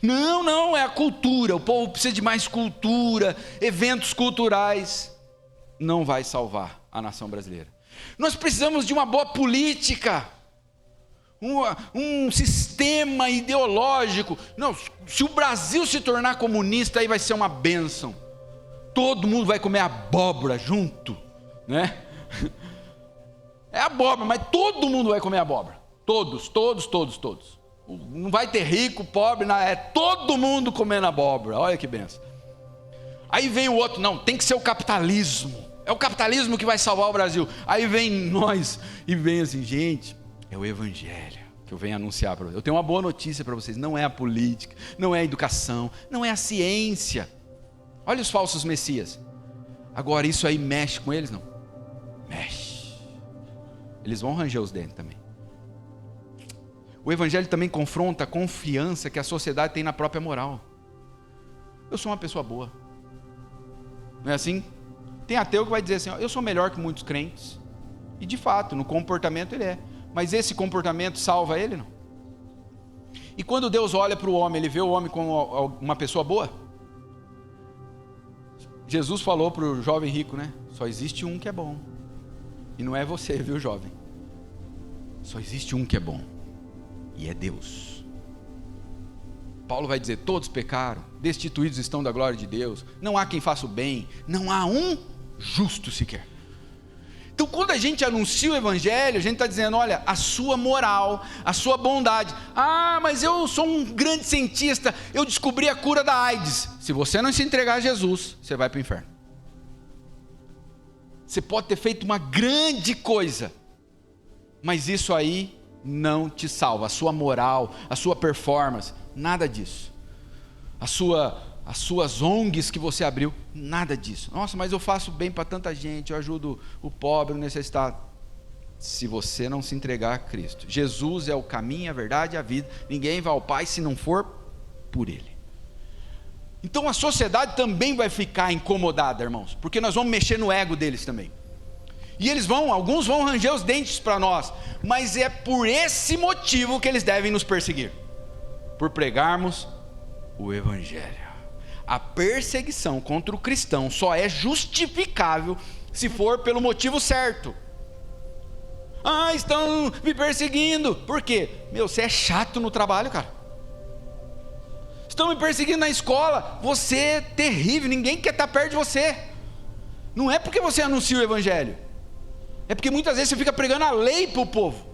Não, é a cultura. O povo precisa de mais cultura, eventos culturais. Não vai salvar a nação brasileira. Nós precisamos de uma boa política, um sistema ideológico. Não, se o Brasil se tornar comunista, aí vai ser uma bênção. Todo mundo vai comer abóbora junto, né? É abóbora, mas todo mundo vai comer abóbora. Todos. Não vai ter rico, pobre, é todo mundo comendo abóbora. Olha que bênção. Aí vem o outro, não, tem que ser o capitalismo. É o capitalismo que vai salvar o Brasil. Aí vem nós e vem assim, gente, é o evangelho que eu venho anunciar para vocês. Eu tenho uma boa notícia para vocês, não é a política, não é a educação, não é a ciência. Olha os falsos messias. Agora isso aí mexe com eles? Não. Mexe. Eles vão ranger os dentes também. O evangelho também confronta a confiança que a sociedade tem na própria moral. Eu sou uma pessoa boa. Não é assim? Tem ateu que vai dizer assim, eu sou melhor que muitos crentes. E de fato, no comportamento ele é. Mas esse comportamento salva ele? Não. E quando Deus olha para o homem, ele vê o homem como uma pessoa boa? Jesus falou para o jovem rico, né? Só existe um que é bom. E não é você, viu, jovem? Só existe um que é bom. E é Deus. Paulo vai dizer, todos pecaram, destituídos estão da glória de Deus. Não há quem faça o bem, não há um justo sequer. Então quando a gente anuncia o evangelho, a gente está dizendo, olha, a sua moral, a sua bondade. Mas eu sou um grande cientista, eu descobri a cura da AIDS. Se você não se entregar a Jesus, você vai para o inferno. Você pode ter feito uma grande coisa, mas isso aí não te salva. A sua moral, a sua performance, nada disso. As suas ONGs que você abriu, nada disso. Nossa, mas eu faço bem para tanta gente, eu ajudo o pobre, o necessitado. Se você não se entregar a Cristo, Jesus é o caminho, a verdade e a vida. Ninguém vai ao Pai se não for por Ele. Então a sociedade também vai ficar incomodada, irmãos, porque nós vamos mexer no ego deles também. E alguns vão ranger os dentes para nós, mas é por esse motivo que eles devem nos perseguir, por pregarmos o evangelho. A perseguição contra o cristão só é justificável se for pelo motivo certo. Estão me perseguindo. Por quê? Você é chato no trabalho, cara. Estão me perseguindo na escola. Você é terrível, ninguém quer estar perto de você. Não é porque você anuncia o evangelho, é porque muitas vezes você fica pregando a lei para o povo.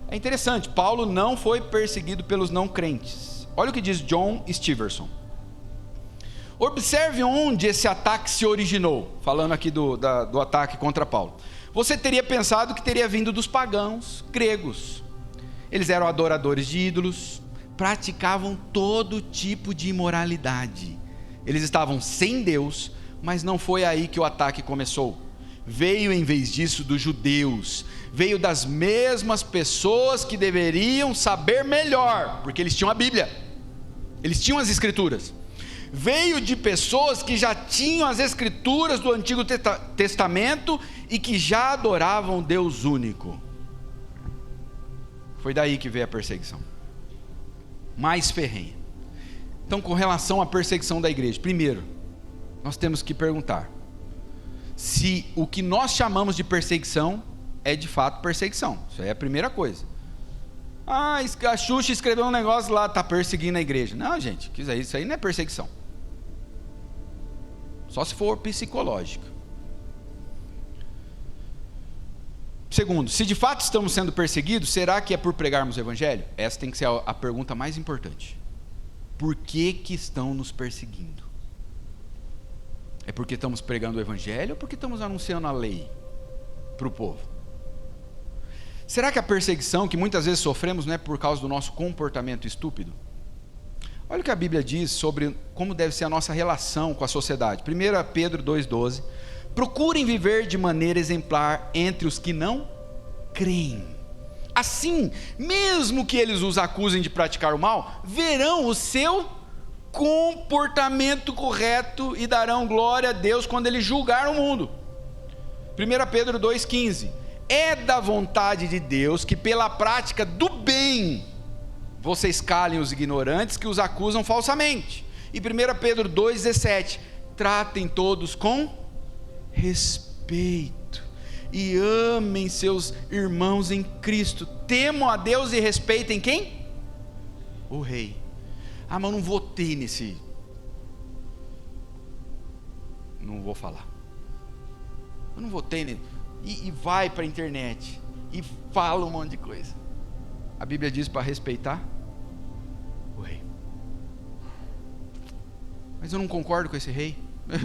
É interessante, Paulo não foi perseguido pelos não crentes. Olha o que diz John Stevenson. Observe onde esse ataque se originou. Falando aqui do ataque contra Paulo. Você teria pensado que teria vindo dos pagãos gregos. Eles eram adoradores de ídolos, praticavam todo tipo de imoralidade. Eles estavam sem Deus, mas não foi aí que o ataque começou. Veio em vez disso dos judeus, veio das mesmas pessoas que deveriam saber melhor, porque eles tinham a Bíblia, eles tinham as Escrituras. Veio de pessoas que já tinham as Escrituras do Antigo Testamento e que já adoravam Deus único. Foi daí que veio a perseguição. mais ferrenha. Então, com relação à perseguição da igreja, primeiro, nós temos que perguntar se o que nós chamamos de perseguição é de fato perseguição. Isso aí é a primeira coisa. A Xuxa escreveu um negócio lá, está perseguindo a igreja. Não, gente, isso aí não é perseguição. Só se for psicológica. Segundo, se de fato estamos sendo perseguidos, será que é por pregarmos o evangelho? Essa tem que ser a pergunta mais importante. Por que estão nos perseguindo? É porque estamos pregando o evangelho ou porque estamos anunciando a lei para o povo? Será que a perseguição que muitas vezes sofremos não é por causa do nosso comportamento estúpido? Olha o que a Bíblia diz sobre como deve ser a nossa relação com a sociedade. 1 Pedro 2,12. Procurem viver de maneira exemplar entre os que não creem. Assim, mesmo que eles os acusem de praticar o mal, verão o seu comportamento correto e darão glória a Deus quando ele julgar o mundo. 1 Pedro 2,15. É da vontade de Deus que pela prática do bem vocês calem os ignorantes que os acusam falsamente. E 1 Pedro 2,17. Tratem todos com respeito e amem seus irmãos em Cristo. Temam a Deus e respeitem quem? O rei. Mas eu não votei nesse. Não vou falar. Eu não votei nele. E vai para a internet e fala um monte de coisa. A Bíblia diz para respeitar o rei. Mas eu não concordo com esse rei.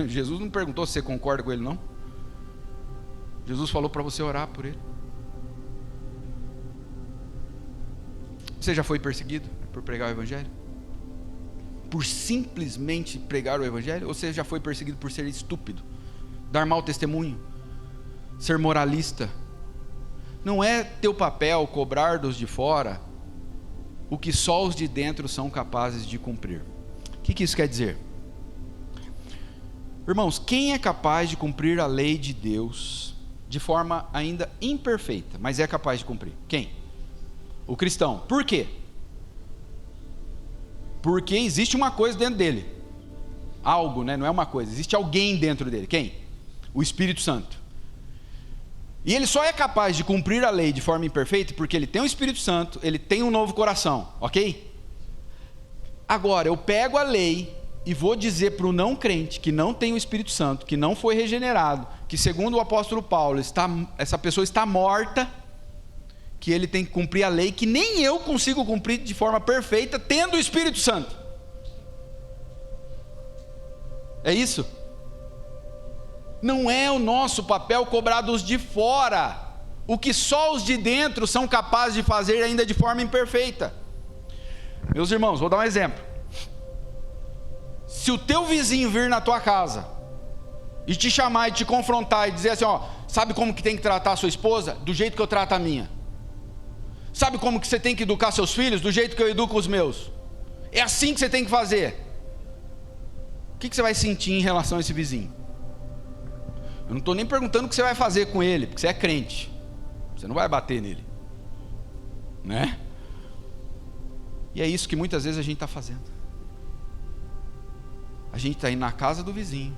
Jesus não perguntou se você concorda com ele, não. Jesus falou para você orar por ele. Você já foi perseguido por pregar o evangelho? Por simplesmente pregar o evangelho? Ou você já foi perseguido por ser estúpido, dar mau testemunho, ser moralista? Não é teu papel cobrar dos de fora o que só os de dentro são capazes de cumprir. O que isso quer dizer? Irmãos, quem é capaz de cumprir a lei de Deus de forma ainda imperfeita, mas é capaz de cumprir? Quem? O cristão. Por quê? Porque existe uma coisa dentro dele. Algo, né? Não é uma coisa. Existe alguém dentro dele. Quem? O Espírito Santo. E ele só é capaz de cumprir a lei de forma imperfeita porque ele tem o Espírito Santo, ele tem um novo coração, ok? Agora, eu pego a lei e vou dizer para o não crente que não tem o Espírito Santo, que não foi regenerado, que segundo o apóstolo Paulo, essa pessoa está morta, que ele tem que cumprir a lei que nem eu consigo cumprir de forma perfeita, tendo o Espírito Santo. É isso? Não é o nosso papel cobrar dos de fora o que só os de dentro são capazes de fazer ainda de forma imperfeita. Meus irmãos, vou dar um exemplo. Se o teu vizinho vir na tua casa e te chamar e te confrontar e dizer assim, sabe como que tem que tratar a sua esposa? Do jeito que eu trato a minha. Sabe como que você tem que educar seus filhos? Do jeito que eu educo os meus. É assim que você tem que fazer. O que você vai sentir em relação a esse vizinho? Eu não estou nem perguntando o que você vai fazer com ele, porque você é crente. Você não vai bater nele, né? E é isso que muitas vezes a gente está fazendo. A gente está indo na casa do vizinho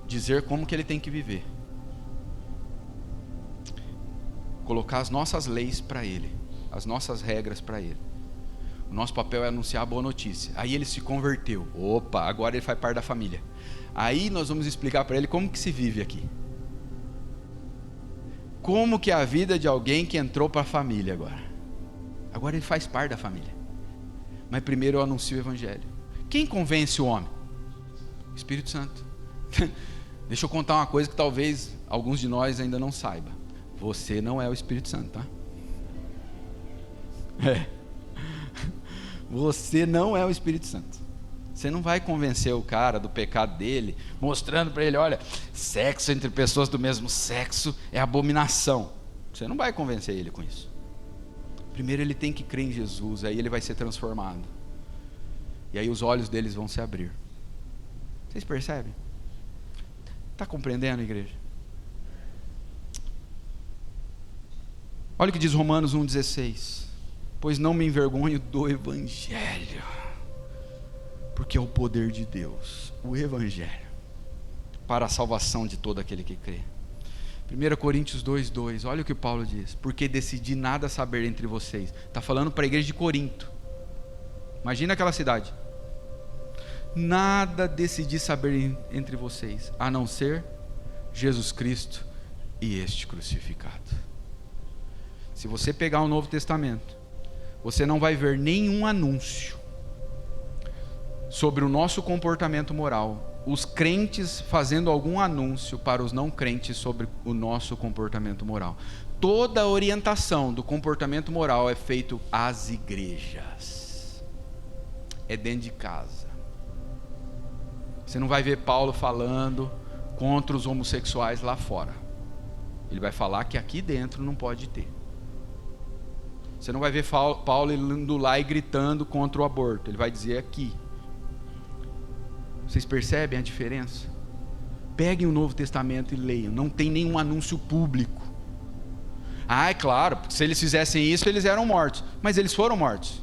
dizer como que ele tem que viver, colocar as nossas leis para ele, as nossas regras para ele. O nosso papel é anunciar a boa notícia. Aí ele se converteu. Opa, agora ele faz parte da família. Aí nós vamos explicar para ele como que se vive aqui. Como que é a vida de alguém que entrou para a família agora. Agora ele faz parte da família. Mas primeiro eu anuncio o evangelho. Quem convence o homem? O Espírito Santo. Deixa eu contar uma coisa que talvez alguns de nós ainda não saibam. Você não é o Espírito Santo, tá? Você não é o Espírito Santo. Você não vai convencer o cara do pecado dele, mostrando para ele, olha, sexo entre pessoas do mesmo sexo é abominação. Você não vai convencer ele com isso. Primeiro ele tem que crer em Jesus, aí ele vai ser transformado. E aí os olhos deles vão se abrir. Vocês percebem? Está compreendendo, igreja? Olha o que diz Romanos 1,16. pois não me envergonho do Evangelho, porque é o poder de Deus, o Evangelho, para a salvação de todo aquele que crê. 1 Coríntios 2:2, olha o que Paulo diz: porque decidi nada saber entre vocês. Está falando para a igreja de Corinto. Imagina aquela cidade. Nada decidi saber entre vocês, a não ser Jesus Cristo e este crucificado. Se você pegar o Novo Testamento, você não vai ver nenhum anúncio sobre o nosso comportamento moral, os crentes fazendo algum anúncio para os não crentes sobre o nosso comportamento moral. Toda a orientação do comportamento moral é feito às igrejas, é dentro de casa. Você não vai ver Paulo falando contra os homossexuais lá fora. Ele vai falar que aqui dentro não pode ter. Você não vai ver Paulo indo lá e gritando contra o aborto. Ele vai dizer aqui. Vocês percebem a diferença? Peguem o Novo Testamento e leiam. Não tem nenhum anúncio público. É claro, porque se eles fizessem isso, eles eram mortos. Mas eles foram mortos.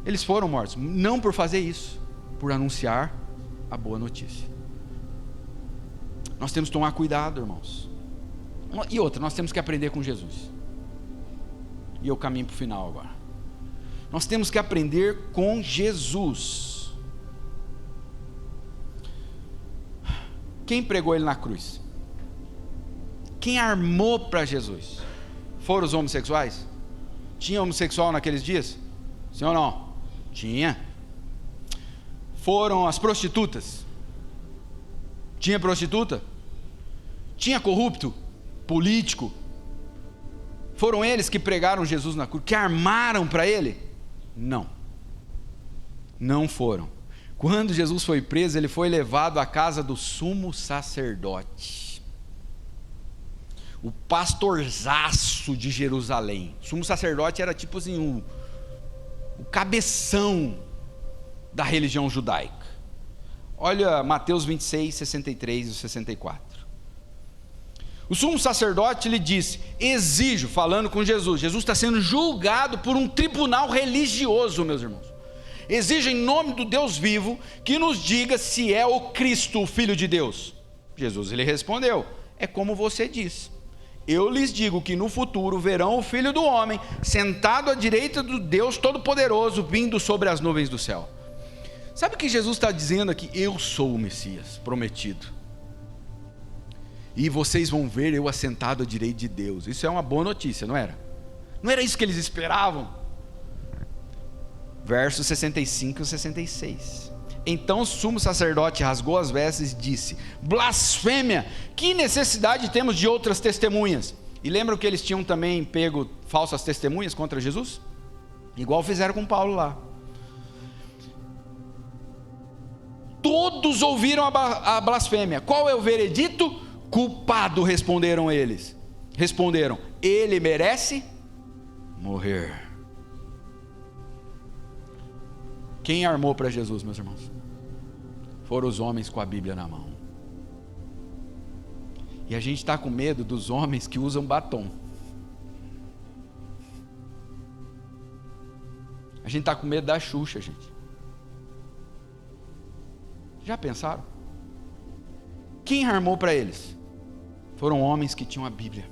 Eles foram mortos. Não por fazer isso, por anunciar a boa notícia. Nós temos que tomar cuidado, irmãos. E outra, nós temos que aprender com Jesus. E eu caminho para o final agora. Nós temos que aprender com Jesus. Quem pregou ele na cruz? Quem armou para Jesus? Foram os homossexuais? Tinha homossexual naqueles dias? Sim ou não? Tinha. Foram as prostitutas? Tinha prostituta? Tinha corrupto? Político? Foram eles que pregaram Jesus na cruz, que armaram para ele? Não. Não foram. Quando Jesus foi preso, ele foi levado à casa do sumo sacerdote, o pastorzaço de Jerusalém. O sumo sacerdote era tipo assim, o cabeção da religião judaica. Olha Mateus 26, 63 e 64. O sumo sacerdote lhe disse: exijo, falando com Jesus, Jesus está sendo julgado por um tribunal religioso, meus irmãos. Exijo em nome do Deus vivo que nos diga se é o Cristo, o Filho de Deus. Jesus lhe respondeu: é como você diz. Eu lhes digo que no futuro verão o Filho do Homem sentado à direita do Deus Todo-Poderoso, vindo sobre as nuvens do céu. Sabe o que Jesus está dizendo aqui? Eu sou o Messias prometido, e vocês vão ver eu assentado à direita de Deus. Isso é uma boa notícia, não era? Não era isso que eles esperavam? Versos 65 e 66. Então o sumo sacerdote rasgou as vestes e disse: blasfêmia, que necessidade temos de outras testemunhas? E lembram que eles tinham também pego falsas testemunhas contra Jesus? Igual fizeram com Paulo lá. Todos ouviram a blasfêmia. Qual é o veredito? Culpado, responderam eles. Responderam: ele merece morrer. Quem armou para Jesus, meus irmãos? Foram os homens com a Bíblia na mão. E a gente está com medo dos homens que usam batom. A gente está com medo da Xuxa, gente. Já pensaram? Quem armou para eles? Foram homens que tinham a Bíblia,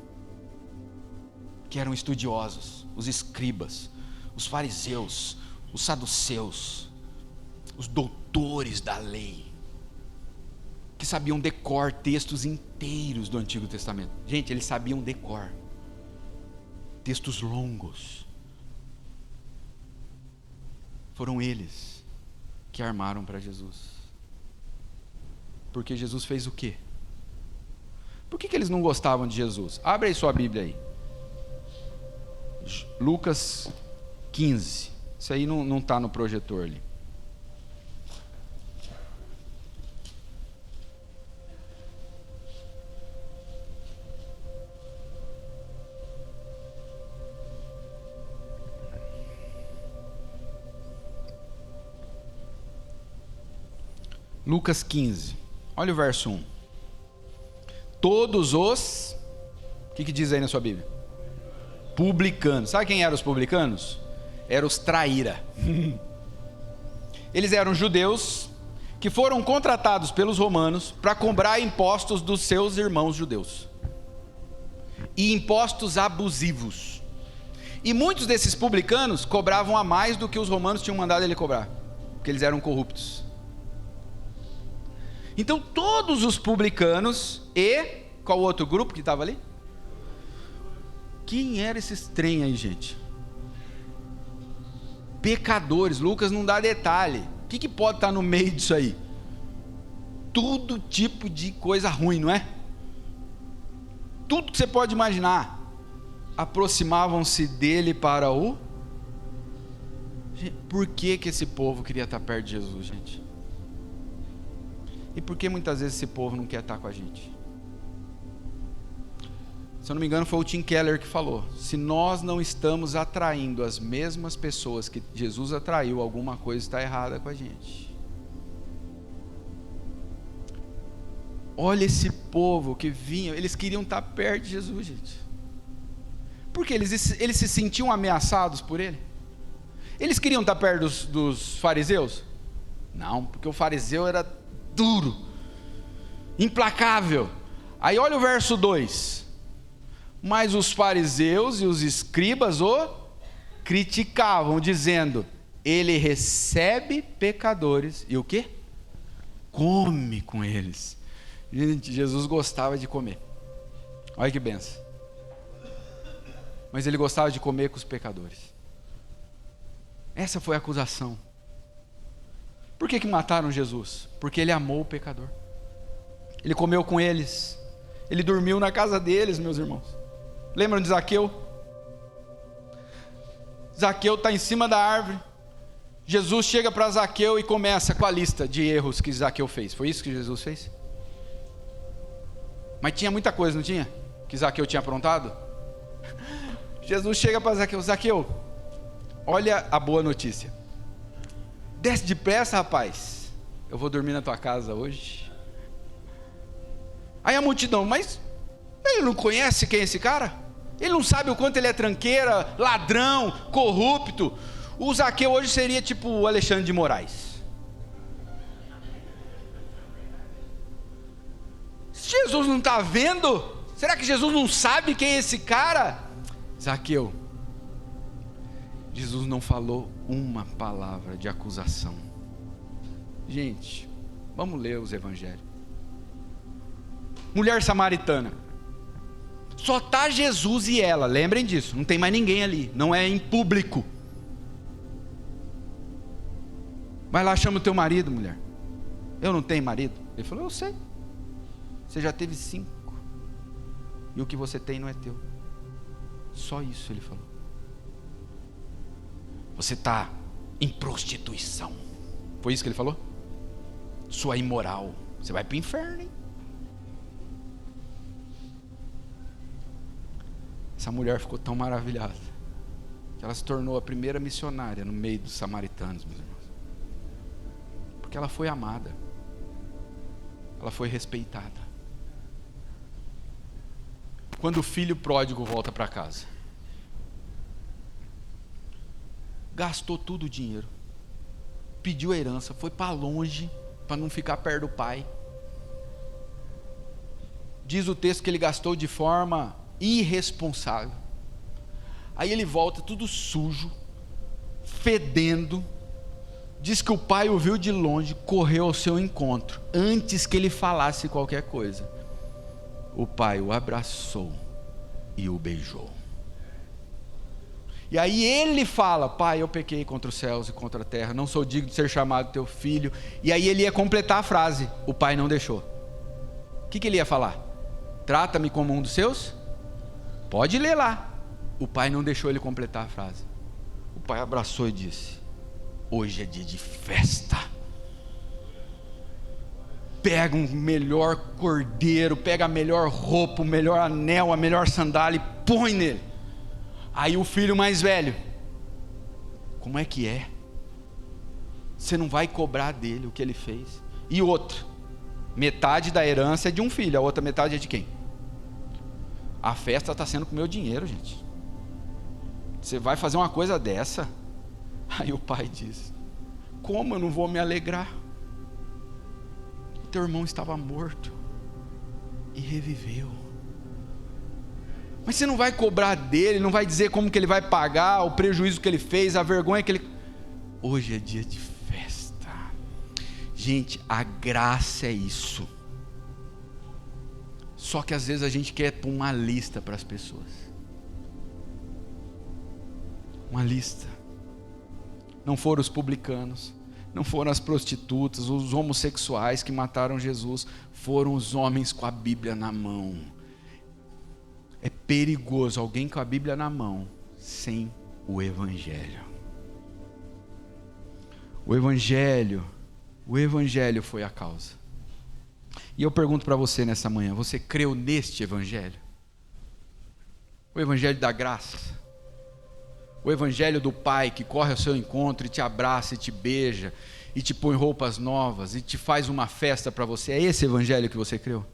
que eram estudiosos, os escribas, os fariseus, os saduceus, os doutores da lei, que sabiam decor textos inteiros do Antigo Testamento. Gente, eles sabiam decor textos longos. Foram eles que armaram para Jesus. Porque Jesus fez o quê? Por que eles não gostavam de Jesus? Abre aí sua Bíblia aí. Lucas 15. Isso aí não está no projetor ali. Lucas 15. Olha o verso 1. Todos os... O que diz aí na sua Bíblia? Publicanos. Sabe quem eram os publicanos? Eram os traíra. Eles eram judeus que foram contratados pelos romanos para cobrar impostos dos seus irmãos judeus. E impostos abusivos. E muitos desses publicanos cobravam a mais do que os romanos tinham mandado ele cobrar, porque eles eram corruptos. Então todos os publicanos e... qual outro grupo que estava ali? Quem era esses trem aí, gente? Pecadores. Lucas não dá detalhe. O que pode estar no meio disso aí? Todo tipo de coisa ruim, não é? Tudo que você pode imaginar. Aproximavam-se dele para o... Por que esse povo queria estar perto de Jesus, gente? E por que muitas vezes esse povo não quer estar com a gente? Se eu não me engano foi o Tim Keller que falou: se nós não estamos atraindo as mesmas pessoas que Jesus atraiu, alguma coisa está errada com a gente. Olha esse povo que vinha, eles queriam estar perto de Jesus, gente. Porque eles se sentiam ameaçados por ele? Eles queriam estar perto dos fariseus? Não, porque o fariseu era duro, implacável. Aí olha o verso 2. Mas os fariseus e os escribas o criticavam, dizendo: ele recebe pecadores e o quê? Come com eles. Gente, Jesus gostava de comer. Olha que benção. Mas ele gostava de comer com os pecadores. Essa foi a acusação. Por que mataram Jesus? Porque ele amou o pecador. Ele comeu com eles. Ele dormiu na casa deles, meus irmãos. Lembram de Zaqueu? Zaqueu está em cima da árvore. Jesus chega para Zaqueu e começa com a lista de erros que Zaqueu fez. Foi isso que Jesus fez? Mas tinha muita coisa, não tinha? Que Zaqueu tinha aprontado? Jesus chega para Zaqueu: Zaqueu, olha a boa notícia. Desce depressa, rapaz. Eu vou dormir na tua casa hoje. Aí a multidão: mas ele não conhece quem é esse cara? Ele não sabe o quanto ele é tranqueira, ladrão, corrupto. O Zaqueu hoje seria tipo o Alexandre de Moraes. Jesus não está vendo? Será que Jesus não sabe quem é esse cara? Zaqueu, Jesus não falou uma palavra de acusação. Gente, vamos ler os evangelhos. Mulher samaritana, só está Jesus e ela, lembrem disso, não tem mais ninguém ali, não é em público. Vai lá, chama o teu marido, mulher. Eu não tenho marido. Ele falou: eu sei, você já teve 5, e o que você tem não é teu. Só isso ele falou. Você está em prostituição. Foi isso que ele falou? Sua imoral, você vai para o inferno, hein? Essa mulher ficou tão maravilhada que ela se tornou a primeira missionária no meio dos samaritanos, meus irmãos. Porque ela foi amada, ela foi respeitada. Quando o filho pródigo volta para casa, gastou tudo o dinheiro, pediu a herança, foi para longe para não ficar perto do pai. Diz o texto que ele gastou de forma irresponsável. Aí ele volta tudo sujo, fedendo. Diz que o pai o viu de longe, correu ao seu encontro. Antes que ele falasse qualquer coisa, o pai o abraçou e o beijou. E aí ele fala: pai, eu pequei contra os céus e contra a terra, não sou digno de ser chamado teu filho. E aí ele ia completar a frase, o pai não deixou. O que ele ia falar? Trata-me como um dos seus? Pode ler lá. O pai não deixou ele completar a frase. O pai abraçou e disse: hoje é dia de festa. Pega um melhor cordeiro, pega a melhor roupa, o melhor anel, a melhor sandália e põe nele. Aí o filho mais velho: como é que é? Você não vai cobrar dele o que ele fez? E outro: metade da herança é de um filho, a outra metade é de quem? A festa está sendo com o meu dinheiro, gente. Você vai fazer uma coisa dessa? Aí o pai diz: como eu não vou me alegrar? O teu irmão estava morto e reviveu. Mas você não vai cobrar dele, não vai dizer como que ele vai pagar o prejuízo que ele fez, a vergonha que ele... Hoje é dia de festa. Gente, a graça é isso. Só que às vezes a gente quer pôr uma lista para as pessoas. Uma lista. Não foram os publicanos, não foram as prostitutas, os homossexuais que mataram Jesus, foram os homens com a Bíblia na mão. É perigoso alguém com a Bíblia na mão sem o Evangelho. O Evangelho foi a causa. E eu pergunto para você nessa manhã: você creu neste Evangelho? O Evangelho da graça? O Evangelho do Pai que corre ao seu encontro e te abraça e te beija e te põe roupas novas e te faz uma festa para você? É esse Evangelho que você creu?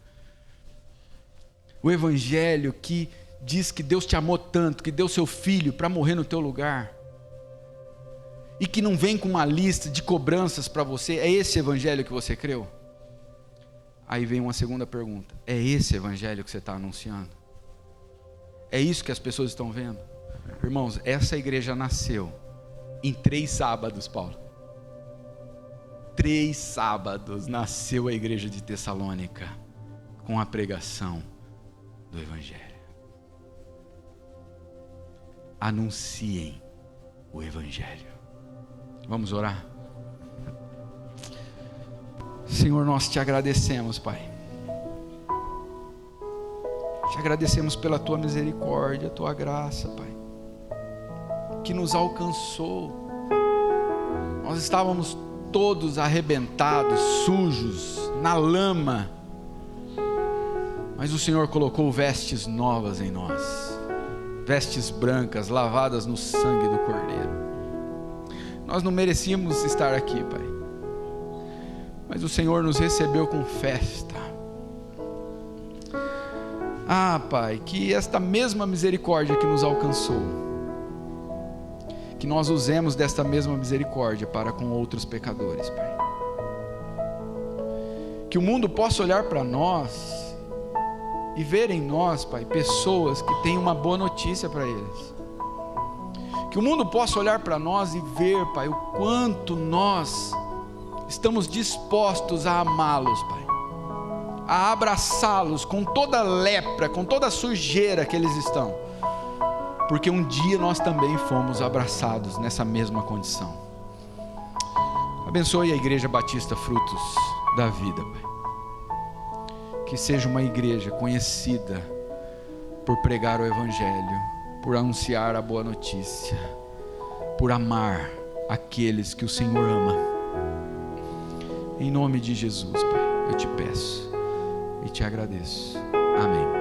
O Evangelho que diz que Deus te amou tanto, que deu seu Filho para morrer no teu lugar, e que não vem com uma lista de cobranças para você? É esse Evangelho que você creu? Aí vem uma segunda pergunta: é esse Evangelho que você está anunciando? É isso que as pessoas estão vendo? Irmãos, essa igreja nasceu em 3 sábados, Paulo. 3 sábados nasceu a igreja de Tessalônica, com a pregação do Evangelho. Anunciem o Evangelho. Vamos orar? Senhor, nós te agradecemos, Pai. Te agradecemos pela tua misericórdia, tua graça, Pai, que nos alcançou. Nós estávamos todos arrebentados, sujos, na lama, mas o Senhor colocou vestes novas em nós, vestes brancas, lavadas no sangue do Cordeiro. Nós não merecíamos estar aqui, Pai, mas o Senhor nos recebeu com festa. Pai, que esta mesma misericórdia que nos alcançou, que nós usemos desta mesma misericórdia para com outros pecadores, Pai. Que o mundo possa olhar para nós e ver em nós, Pai, pessoas que têm uma boa notícia para eles. Que o mundo possa olhar para nós e ver, Pai, o quanto nós estamos dispostos a amá-los, Pai, a abraçá-los com toda a lepra, com toda a sujeira que eles estão, porque um dia nós também fomos abraçados nessa mesma condição. Abençoe a Igreja Batista Frutos da Vida, Pai, que seja uma igreja conhecida por pregar o Evangelho, por anunciar a boa notícia, por amar aqueles que o Senhor ama. Em nome de Jesus, Pai, eu te peço e te agradeço. Amém.